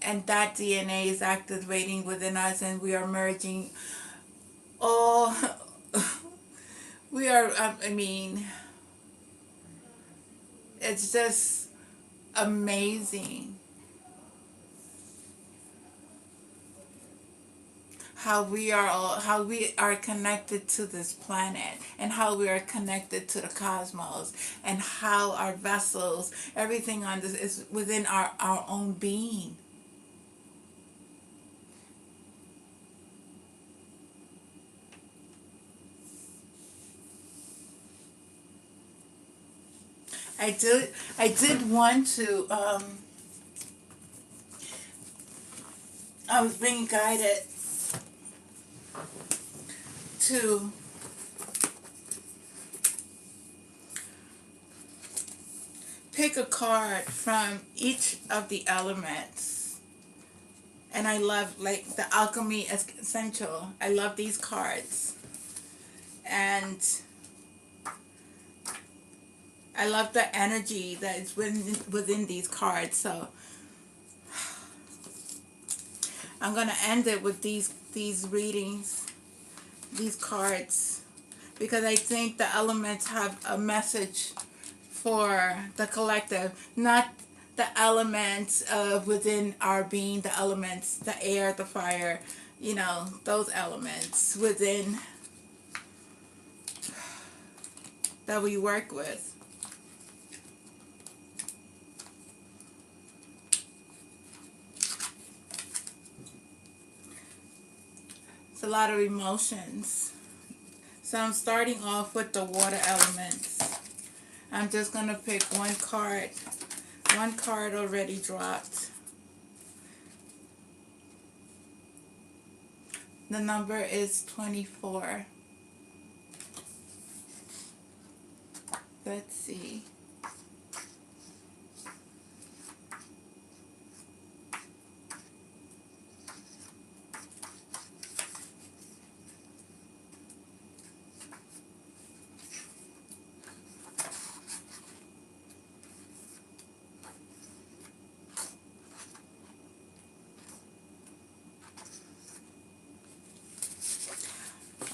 and that DNA is activating within us, and we are merging all. We are, I mean, it's just amazing how we are connected to this planet, and how we are connected to the cosmos, and how our vessels, everything on this is within our own being. I did want to I was being guided to pick a card from each of the elements. And I love, like, the alchemy essential. I love these cards. And I love the energy that is within these cards. So I'm going to end it with these readings, these cards, because I think the elements have a message for the collective, not the elements of within our being, the elements, the air, the fire, you know, those elements within that we work with. It's a lot of emotions. So I'm starting off with the water elements. I'm just going to pick one card. One card already dropped. The number is 24. Let's see.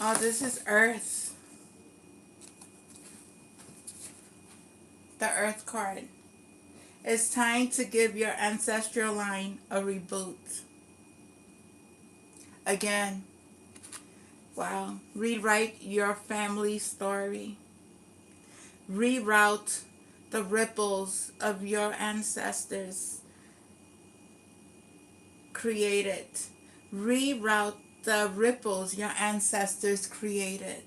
Oh, this is Earth. The Earth card. It's time to give your ancestral line a reboot. Again, Wow. Rewrite your family story. Reroute the ripples of your ancestors created. Reroute the ripples your ancestors created.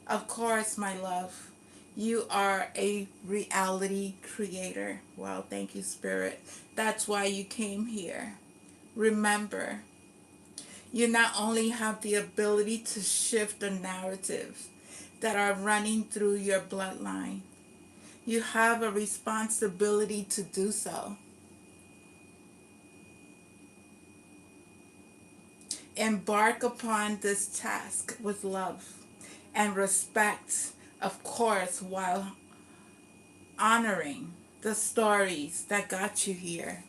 Of course, my love, you are a reality creator. Well, thank you, Spirit. That's why you came here. Remember, you not only have the ability to shift the narratives that are running through your bloodline, you have a responsibility to do so. Embark upon this task with love and respect, of course, while honoring the stories that got you here.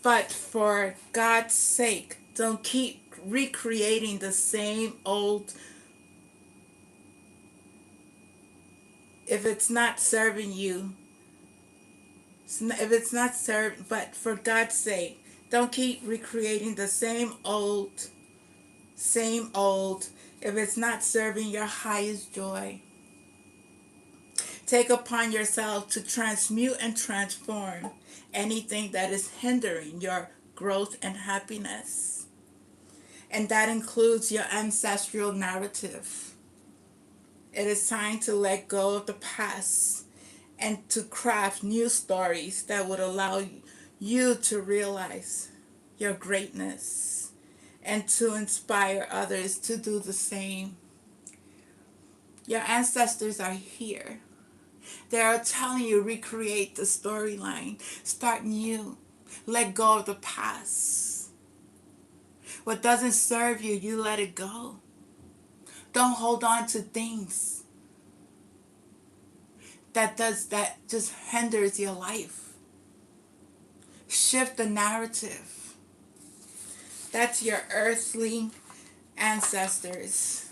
But for God's sake, don't keep recreating the same old. If it's not serving you, if it's not served, but for God's sake, don't keep recreating the same old, if it's not serving your highest joy. Take upon yourself to transmute and transform anything that is hindering your growth and happiness. And that includes your ancestral narrative. It is time to let go of the past and to craft new stories that would allow you to realize your greatness and to inspire others to do the same. Your ancestors are here. They are telling you, recreate the storyline. Start new. Let go of the past. What doesn't serve you, you let it go. Don't hold on to things that just hinders your life. Shift the narrative. That's your earthly ancestors.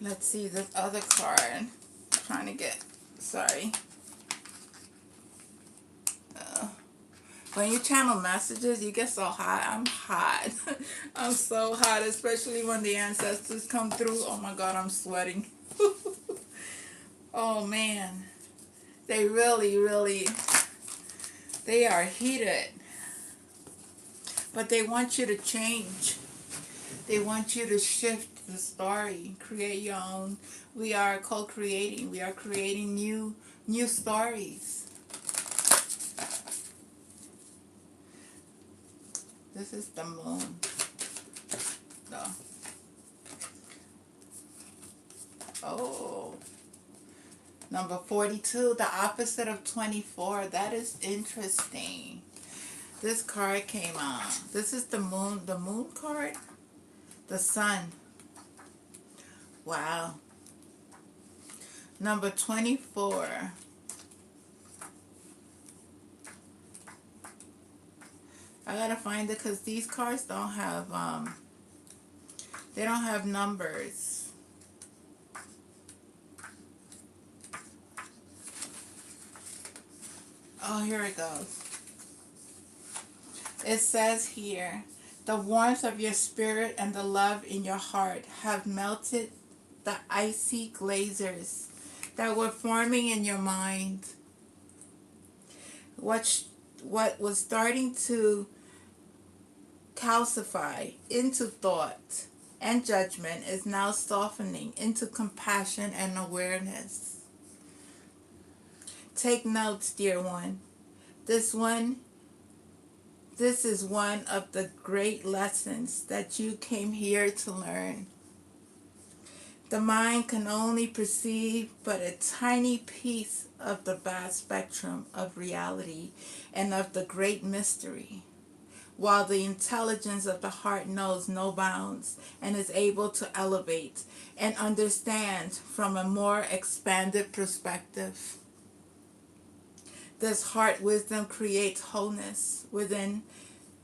Let's see this other card. I'm trying to get, sorry. When you channel messages, you get so hot. I'm hot. I'm so hot, especially when the ancestors come through. Oh my God, I'm sweating. Oh man. They really, they are heated. But they want you to change. They want you to shift the story, create your own. We are co-creating. We are creating new stories. This is the moon. No. Oh. Number 42, the opposite of 24. That is interesting. This card came out. This is the moon card. The sun. Wow. Number 24. I gotta find it because these cards don't have they don't have numbers. Oh, here it goes. It says here, the warmth of your spirit and the love in your heart have melted the icy glaciers that were forming in your mind. What was starting to calcify into thought and judgment is now softening into compassion and awareness. Take notes, dear one. This is one of the great lessons that you came here to learn. The mind can only perceive but a tiny piece of the vast spectrum of reality and of the great mystery, while the intelligence of the heart knows no bounds and is able to elevate and understand from a more expanded perspective. This heart wisdom creates wholeness within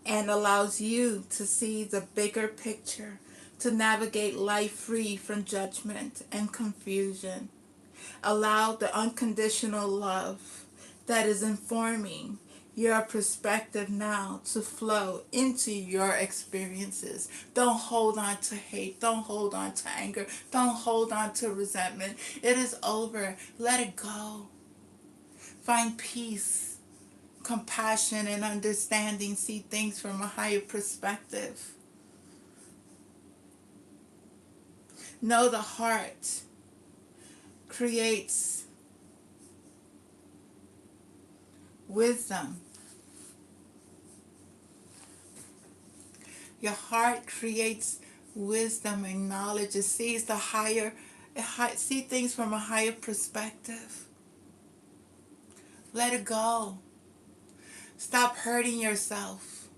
and allows you to see the bigger picture, to navigate life free from judgment and confusion. Allow the unconditional love that is informing your perspective now to flow into your experiences. Don't hold on to hate. Don't hold on to anger. Don't hold on to resentment. It is over. Let it go. Find peace, compassion, and understanding. See things from a higher perspective. Know the heart creates wisdom. Your heart creates wisdom and knowledge. It sees see things from a higher perspective. Let it go. Stop hurting yourself.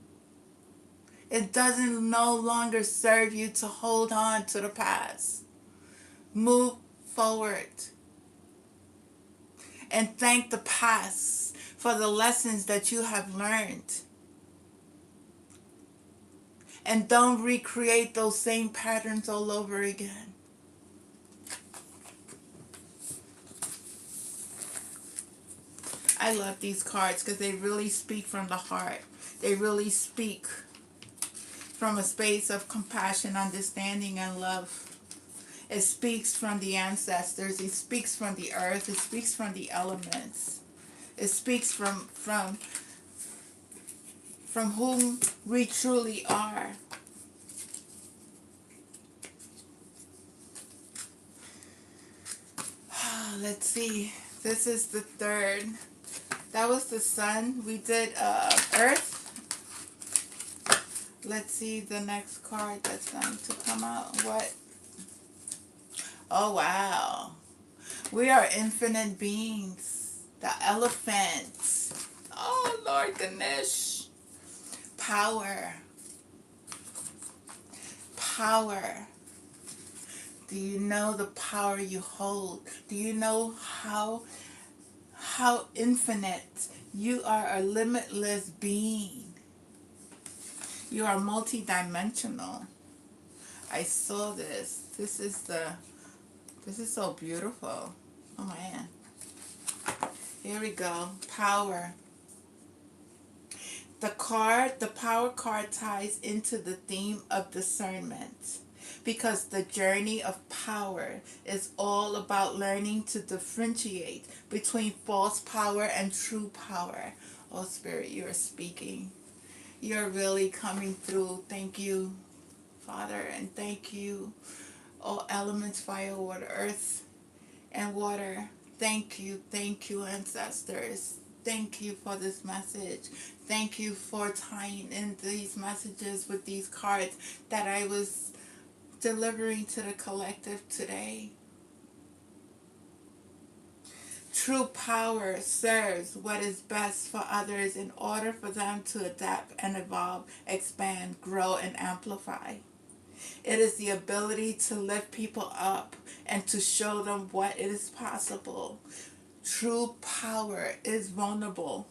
It doesn't no longer serve you to hold on to the past. Move forward. And thank the past for the lessons that you have learned. And don't recreate those same patterns all over again. I love these cards because they really speak from the heart. They really speak from a space of compassion, understanding, and love. It speaks from the ancestors. It speaks from the earth. It speaks from the elements. It speaks from whom we truly are. Let's see. This is the third. That was the sun. We did earth. Let's see the next card that's going to come out. What? Oh, wow. We are infinite beings. The elephant. Oh, Lord Ganesh. Power. Power. Do you know the power you hold? Do you know how infinite? You are a limitless being. You are multidimensional. I saw this. This is so beautiful. Oh man. Here we go. Power. The power card ties into the theme of discernment, because the journey of power is all about learning to differentiate between false power and true power. Oh Spirit, you are speaking. You're really coming through. Thank you, Father, and thank you, all elements, fire, water, earth, and water. Thank you, ancestors. Thank you for this message. Thank you for tying in these messages with these cards that I was delivering to the collective today. True power serves what is best for others in order for them to adapt and evolve, expand, grow, and amplify. It is the ability to lift people up and to show them what is possible. True power is vulnerable,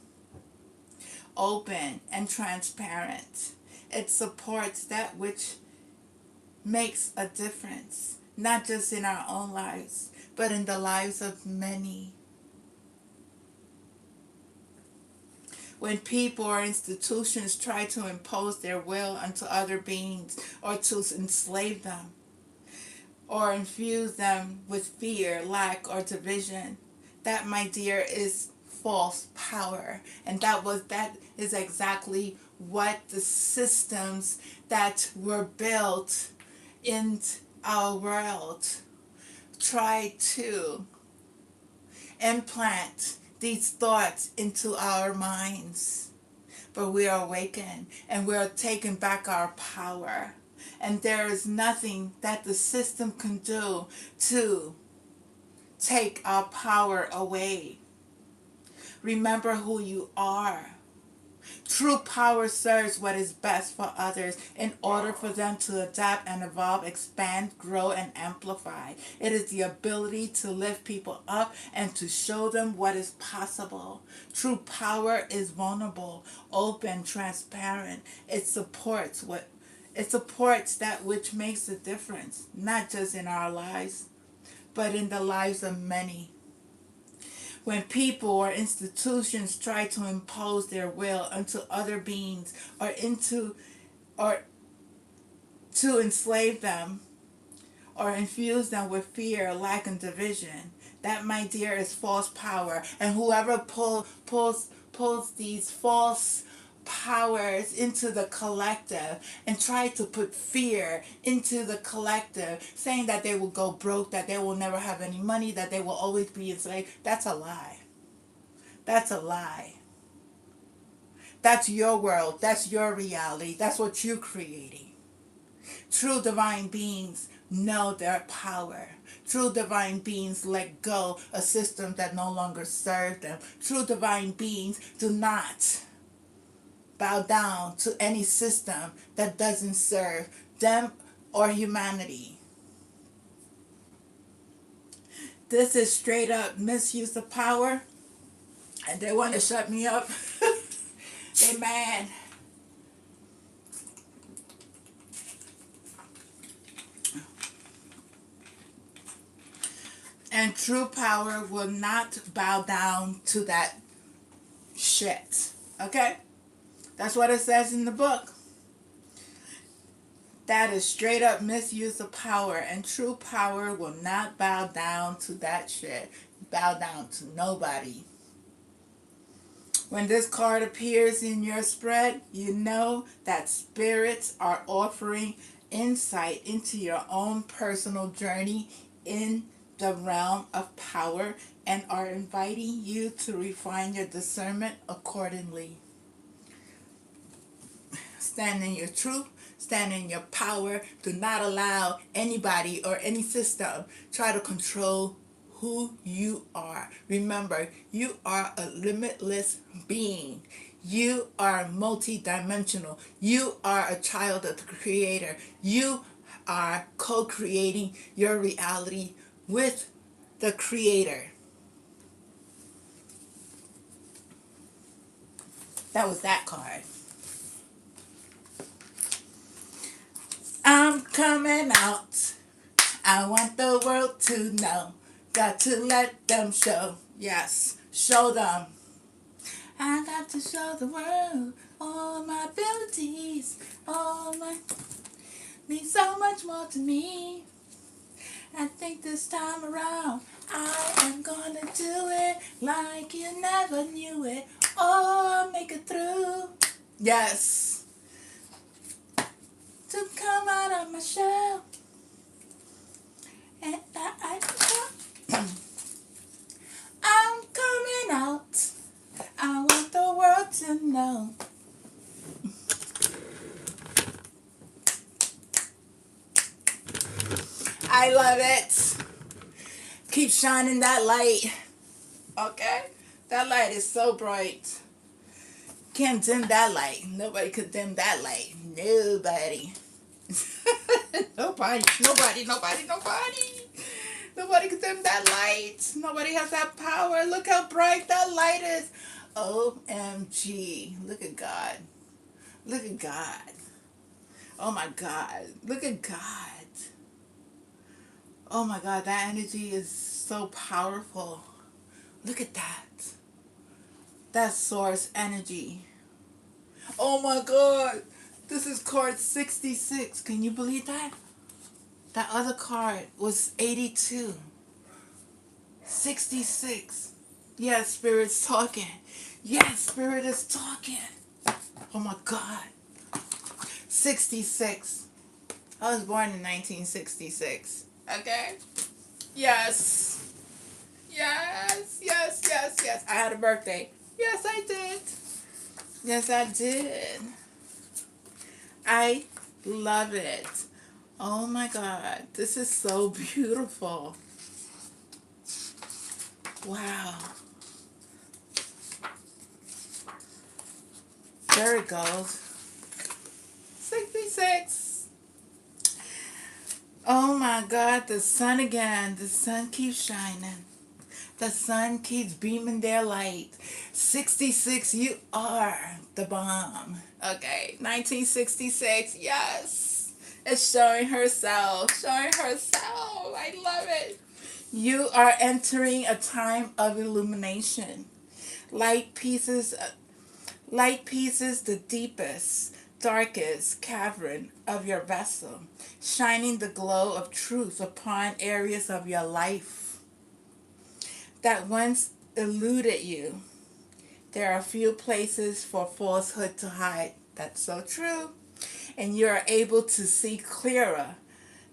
open, and transparent. It supports that which makes a difference, not just in our own lives, but in the lives of many. When people or institutions try to impose their will onto other beings or to enslave them or infuse them with fear, lack, or division, that, my dear, is false power. And that is exactly what the systems that were built in our world try to implant these thoughts into our minds. But we are awakened and we are taking back our power. And there is nothing that the system can do to take our power away. Remember who you are. True power serves what is best for others in order for them to adapt and evolve, expand, grow, and amplify. It is the ability to lift people up and to show them what is possible. True power is vulnerable, open, transparent. It supports that which makes a difference, not just in our lives, but in the lives of many. When people or institutions try to impose their will onto other beings or to enslave them or infuse them with fear, lack, and division, that, my dear, is false power. And whoever pulls these false powers into the collective and try to put fear into the collective, saying that they will go broke, that they will never have any money, that they will always be enslaved, that's a lie. That's a lie. That's your world. That's your reality. That's what you're creating. True divine beings know their power. True divine beings let go of systems that no longer serve them. True divine beings do not bow down to any system that doesn't serve them or humanity. This is straight up misuse of power, and they want to shut me up. They mad. And true power will not bow down to that shit. Okay? That's what it says in the book. That is straight up misuse of power. And true power will not bow down to that shit. Bow down to nobody. When this card appears in your spread, you know that spirits are offering insight into your own personal journey in the realm of power and are inviting you to refine your discernment accordingly. Stand in your truth, stand in your power. Do not allow anybody or any system try to control who you are. Remember, you are a limitless being. You are multidimensional. You are a child of the Creator. You are co-creating your reality with the Creator. That was that card. I'm coming out. I want the world to know. Got to let them show. Yes, show them. I got to show the world all my abilities. All my mean so much more to me. I think this time around I am gonna do it like you never knew it. Oh, I'll make it through. Yes. To come out of my shell. And I'm coming out. I want the world to know. I love it. Keep shining that light. Okay? That light is so bright. Can't dim that light. Nobody could dim that light. Nobody. Nobody could dim that light. Nobody has that power. Look how bright that light is. OMG. Look at God. Look at God. Oh my God. Look at God. Oh my God. That energy is so powerful. Look at that. That's source energy. Oh my God. This is card 66. Can you believe that? That other card was 82. 66. Yes, Spirit's talking. Yes, Spirit is talking. Oh my God. 66. I was born in 1966. Okay? Yes. Yes, yes, yes, yes. I had a birthday. Yes, I did. Yes, I did. I love it. Oh my God. This is so beautiful. Wow. There it goes. 66. Oh my God, the sun again. The sun keeps shining. The sun keeps beaming their light. 66, you are the bomb. Okay, 1966, yes. It's showing herself. Showing herself. I love it. You are entering a time of illumination. Light pieces, the deepest, darkest cavern of your vessel, shining the glow of truth upon areas of your life that once eluded you. There are few places for falsehood to hide. That's so true. And you are able to see clearer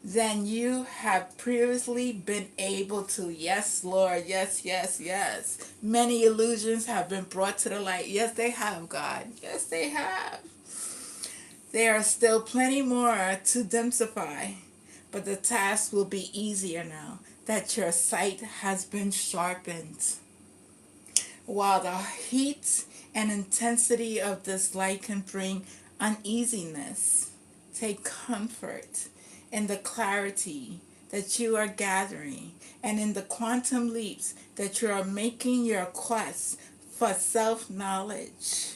than you have previously been able to. Yes, Lord. Yes, yes, yes. Many illusions have been brought to the light. Yes, they have, God. Yes, they have. There are still plenty more to densify, but the task will be easier now that your sight has been sharpened. While the heat and intensity of this light can bring uneasiness, take comfort in the clarity that you are gathering and in the quantum leaps that you are making your quest for self-knowledge.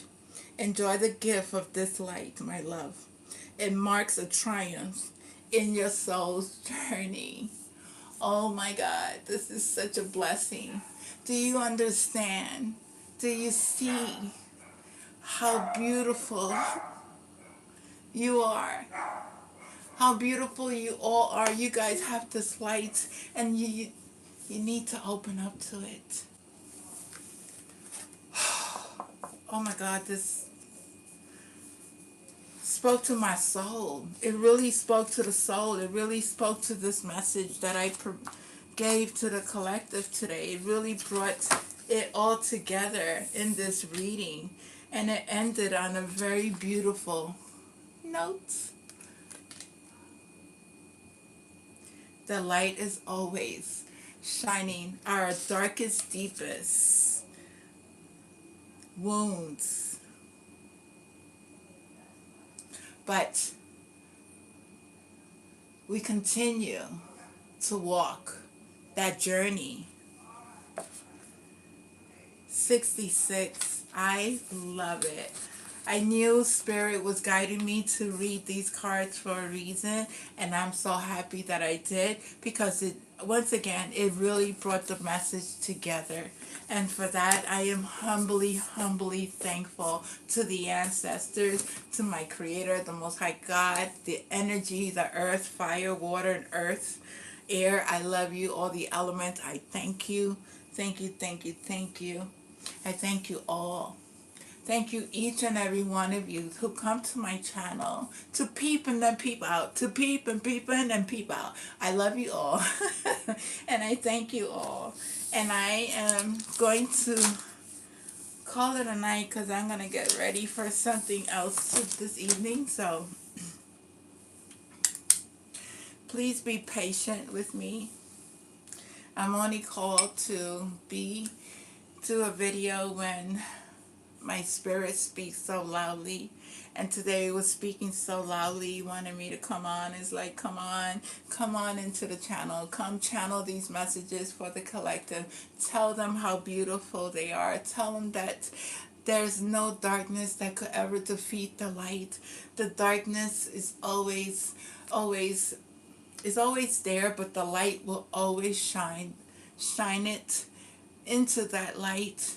Enjoy the gift of this light, my love. It marks a triumph in your soul's journey. Oh my God, this is such a blessing. Do you understand? Do you see how beautiful you are? How beautiful you all are. You guys have this light and you need to open up to it. Oh my God, this spoke to my soul. It really spoke to the soul. It really spoke to this message that I gave to the collective today. It really brought it all together in this reading. And it ended on a very beautiful note. The light is always shining our darkest, deepest wounds. But we continue to walk that journey. 66. I love it. I knew Spirit was guiding me to read these cards for a reason, and I'm so happy that I did, because it, once again, it really brought the message together. And for that, I am humbly, humbly thankful to the ancestors, to my Creator, the Most High God, the energy, the earth, fire, water, and earth, air. I love you, all the elements. I thank you. Thank you, thank you, thank you. I thank you all. Thank you, each and every one of you who come to my channel to peep and then peep out, to peep and then peep out. I love you all. And I thank you all. And I am going to call it a night because I'm going to get ready for something else this evening. So please be patient with me. I'm only called to do a video when my spirit speaks so loudly, and today it was speaking so loudly. He wanted me to come on. It's like, come on into the channel. Come channel these messages for the collective. Tell them how beautiful they are. Tell them that there's no darkness that could ever defeat the light. The darkness is always there, but the light will always shine it into that light.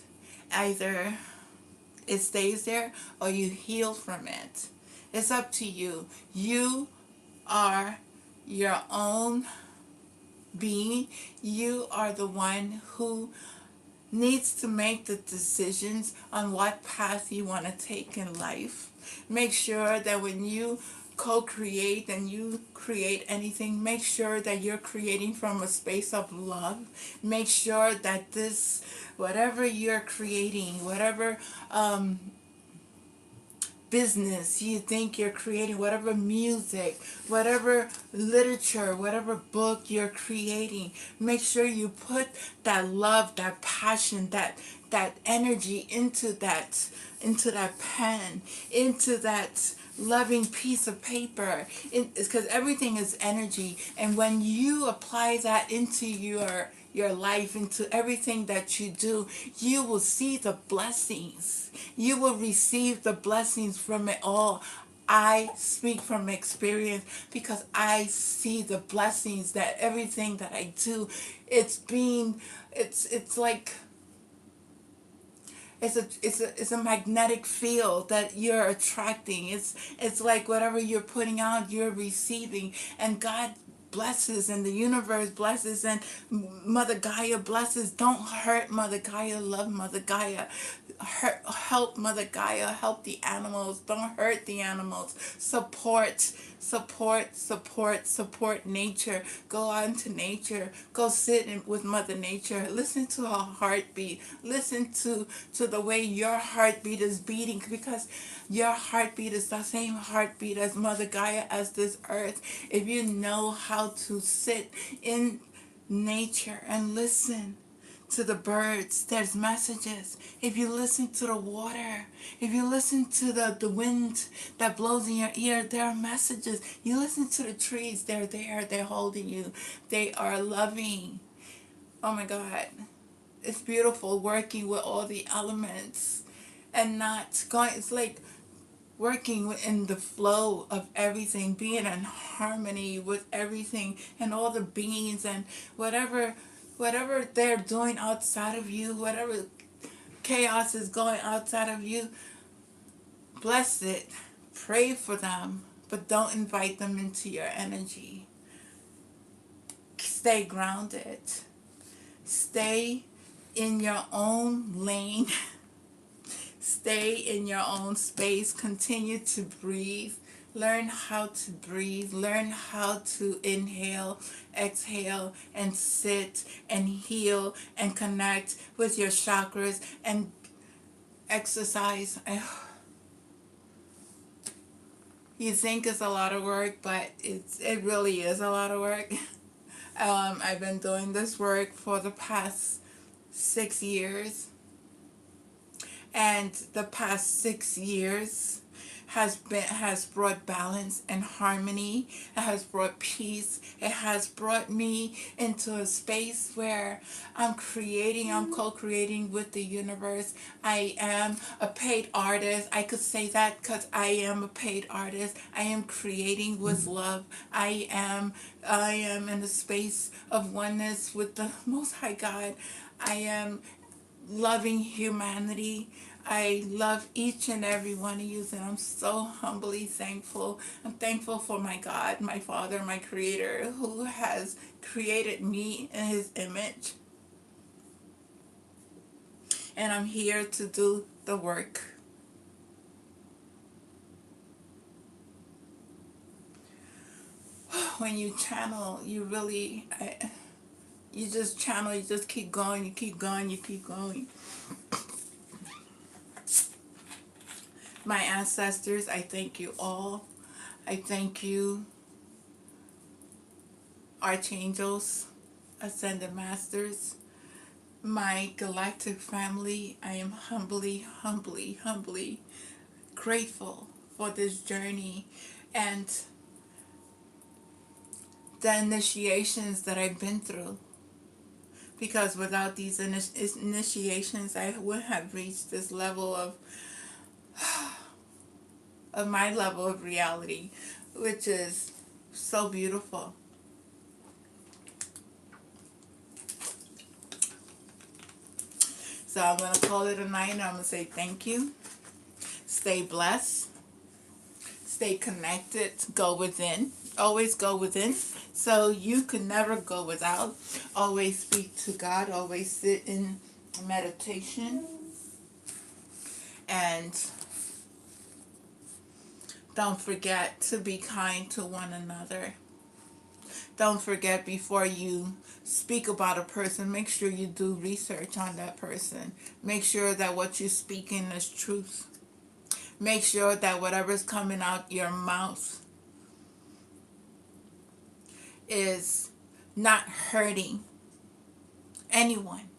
Either it stays there or you heal from it. It's up to you. You are your own being. You are the one who needs to make the decisions on what path you want to take in life. Make sure that when you co-create and you create anything, make sure that you're creating from a space of love. Make sure that whatever you're creating, whatever business you think you're creating, whatever music, whatever literature, whatever book you're creating, make sure you put that love, that passion, that energy into that pen, into that loving piece of paper, because everything is energy. And when you apply that into your life, into everything that you do, you will see the blessings. You will receive the blessings from it all. I speak from experience because I see the blessings that everything that I do, it's like it's a magnetic field that you're attracting. It's like whatever you're putting out, you're receiving, and God blesses, and the universe blesses, and Mother Gaia blesses. Don't hurt Mother Gaia. Love Mother Gaia. Help Mother Gaia. Help the animals. Don't hurt the animals. Support nature. Go out into nature. Go sit with Mother Nature. Listen to her heartbeat. Listen to the way your heartbeat is beating, because your heartbeat is the same heartbeat as Mother Gaia, as this earth. If you know how to sit in nature and listen to the birds, there's messages. If you listen to the water, if you listen to the wind that blows in your ear, there are messages. You listen to the trees, they're there, they're holding you, they are loving. Oh my God. It's beautiful working with all the elements and not going, it's like working in the flow of everything, being in harmony with everything and all the beings, and whatever they're doing outside of you, whatever chaos is going outside of you, bless it, pray for them, but don't invite them into your energy. Stay grounded. Stay in your own lane. Stay in your own space. Continue to breathe. Learn how to breathe. Learn how to inhale, exhale, and sit and heal and connect with your chakras and exercise. You think it's a lot of work, but it really is a lot of work. I've been doing this work for the past 6 years. And the past 6 years has brought balance and harmony. It has brought peace. It has brought me into a space where I'm co-creating with the universe. I am a paid artist. I could say that because I am a paid artist. I am creating with love. I am in a space of oneness with the Most High God. I am loving humanity. I love each and every one of you, and I'm so humbly thankful. I'm thankful for my God, my Father, my Creator, who has created me in His image. And I'm here to do the work. When you channel, you just channel, you just keep going, you keep going, you keep going. My ancestors, I thank you all. I thank you, archangels, ascended masters, my galactic family. I am humbly grateful for this journey and the initiations that I've been through. Because without these initiations, I wouldn't have reached this level of my level of reality, which is so beautiful. So I'm going to call it a night, and I'm going to say thank you. Stay blessed. Stay connected. Go within. Always go within. So you can never go without. Always speak to God. Always sit in meditation. And don't forget to be kind to one another. Don't forget, before you speak about a person, make sure you do research on that person. Make sure that what you're speaking is truth. Make sure that whatever's coming out your mouth is not hurting anyone.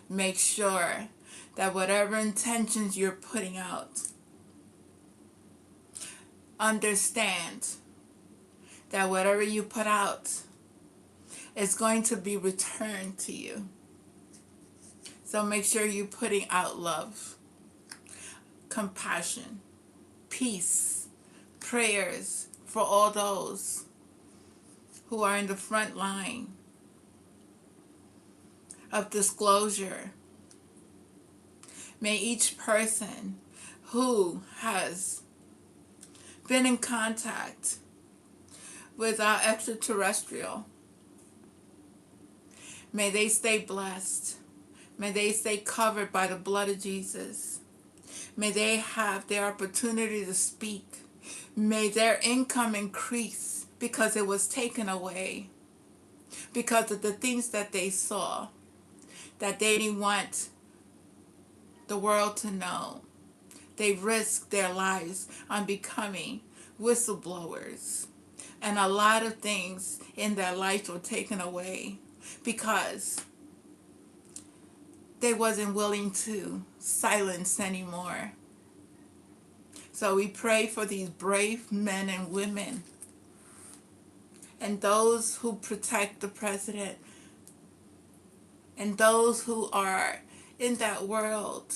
Make sure that whatever intentions you're putting out, understand that whatever you put out is going to be returned to you. So make sure you're putting out love, compassion, peace, prayers for all those who are in the front line of disclosure. May each person who has been in contact with our extraterrestrial, may they stay blessed. May they stay covered by the blood of Jesus. May they have their opportunity to speak. May their income increase because it was taken away, because of the things that they saw that they didn't want the world to know. They risked their lives on becoming whistleblowers. And a lot of things in their life were taken away because they wasn't willing to silence anymore. So we pray for these brave men and women and those who protect the president and those who are in that world.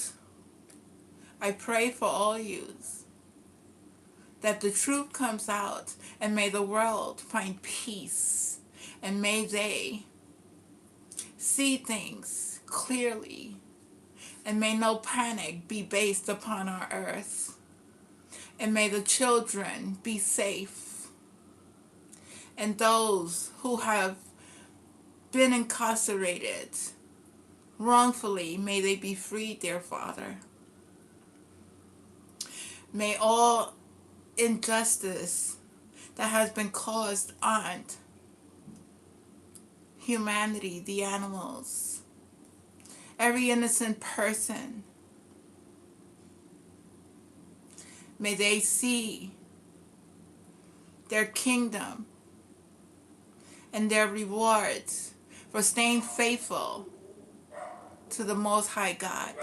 I pray for all yous that the truth comes out, and may the world find peace, and may they see things clearly, and may no panic be based upon our earth, and may the children be safe, and those who have been incarcerated wrongfully, may they be freed, dear Father. May all injustice that has been caused on humanity, the animals, every innocent person, may they see their kingdom and their rewards for staying faithful to the Most High God.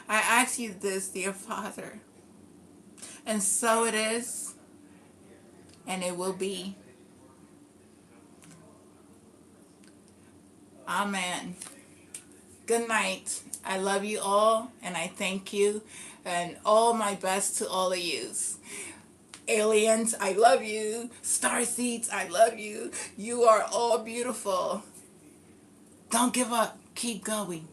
I ask you this, dear Father, and so it is, and it will be. Amen. Good night. I love you all, and I thank you, and all my best to all of yous. Aliens, I love you. Starseeds, I love you. You are all beautiful. Don't give up. Keep going.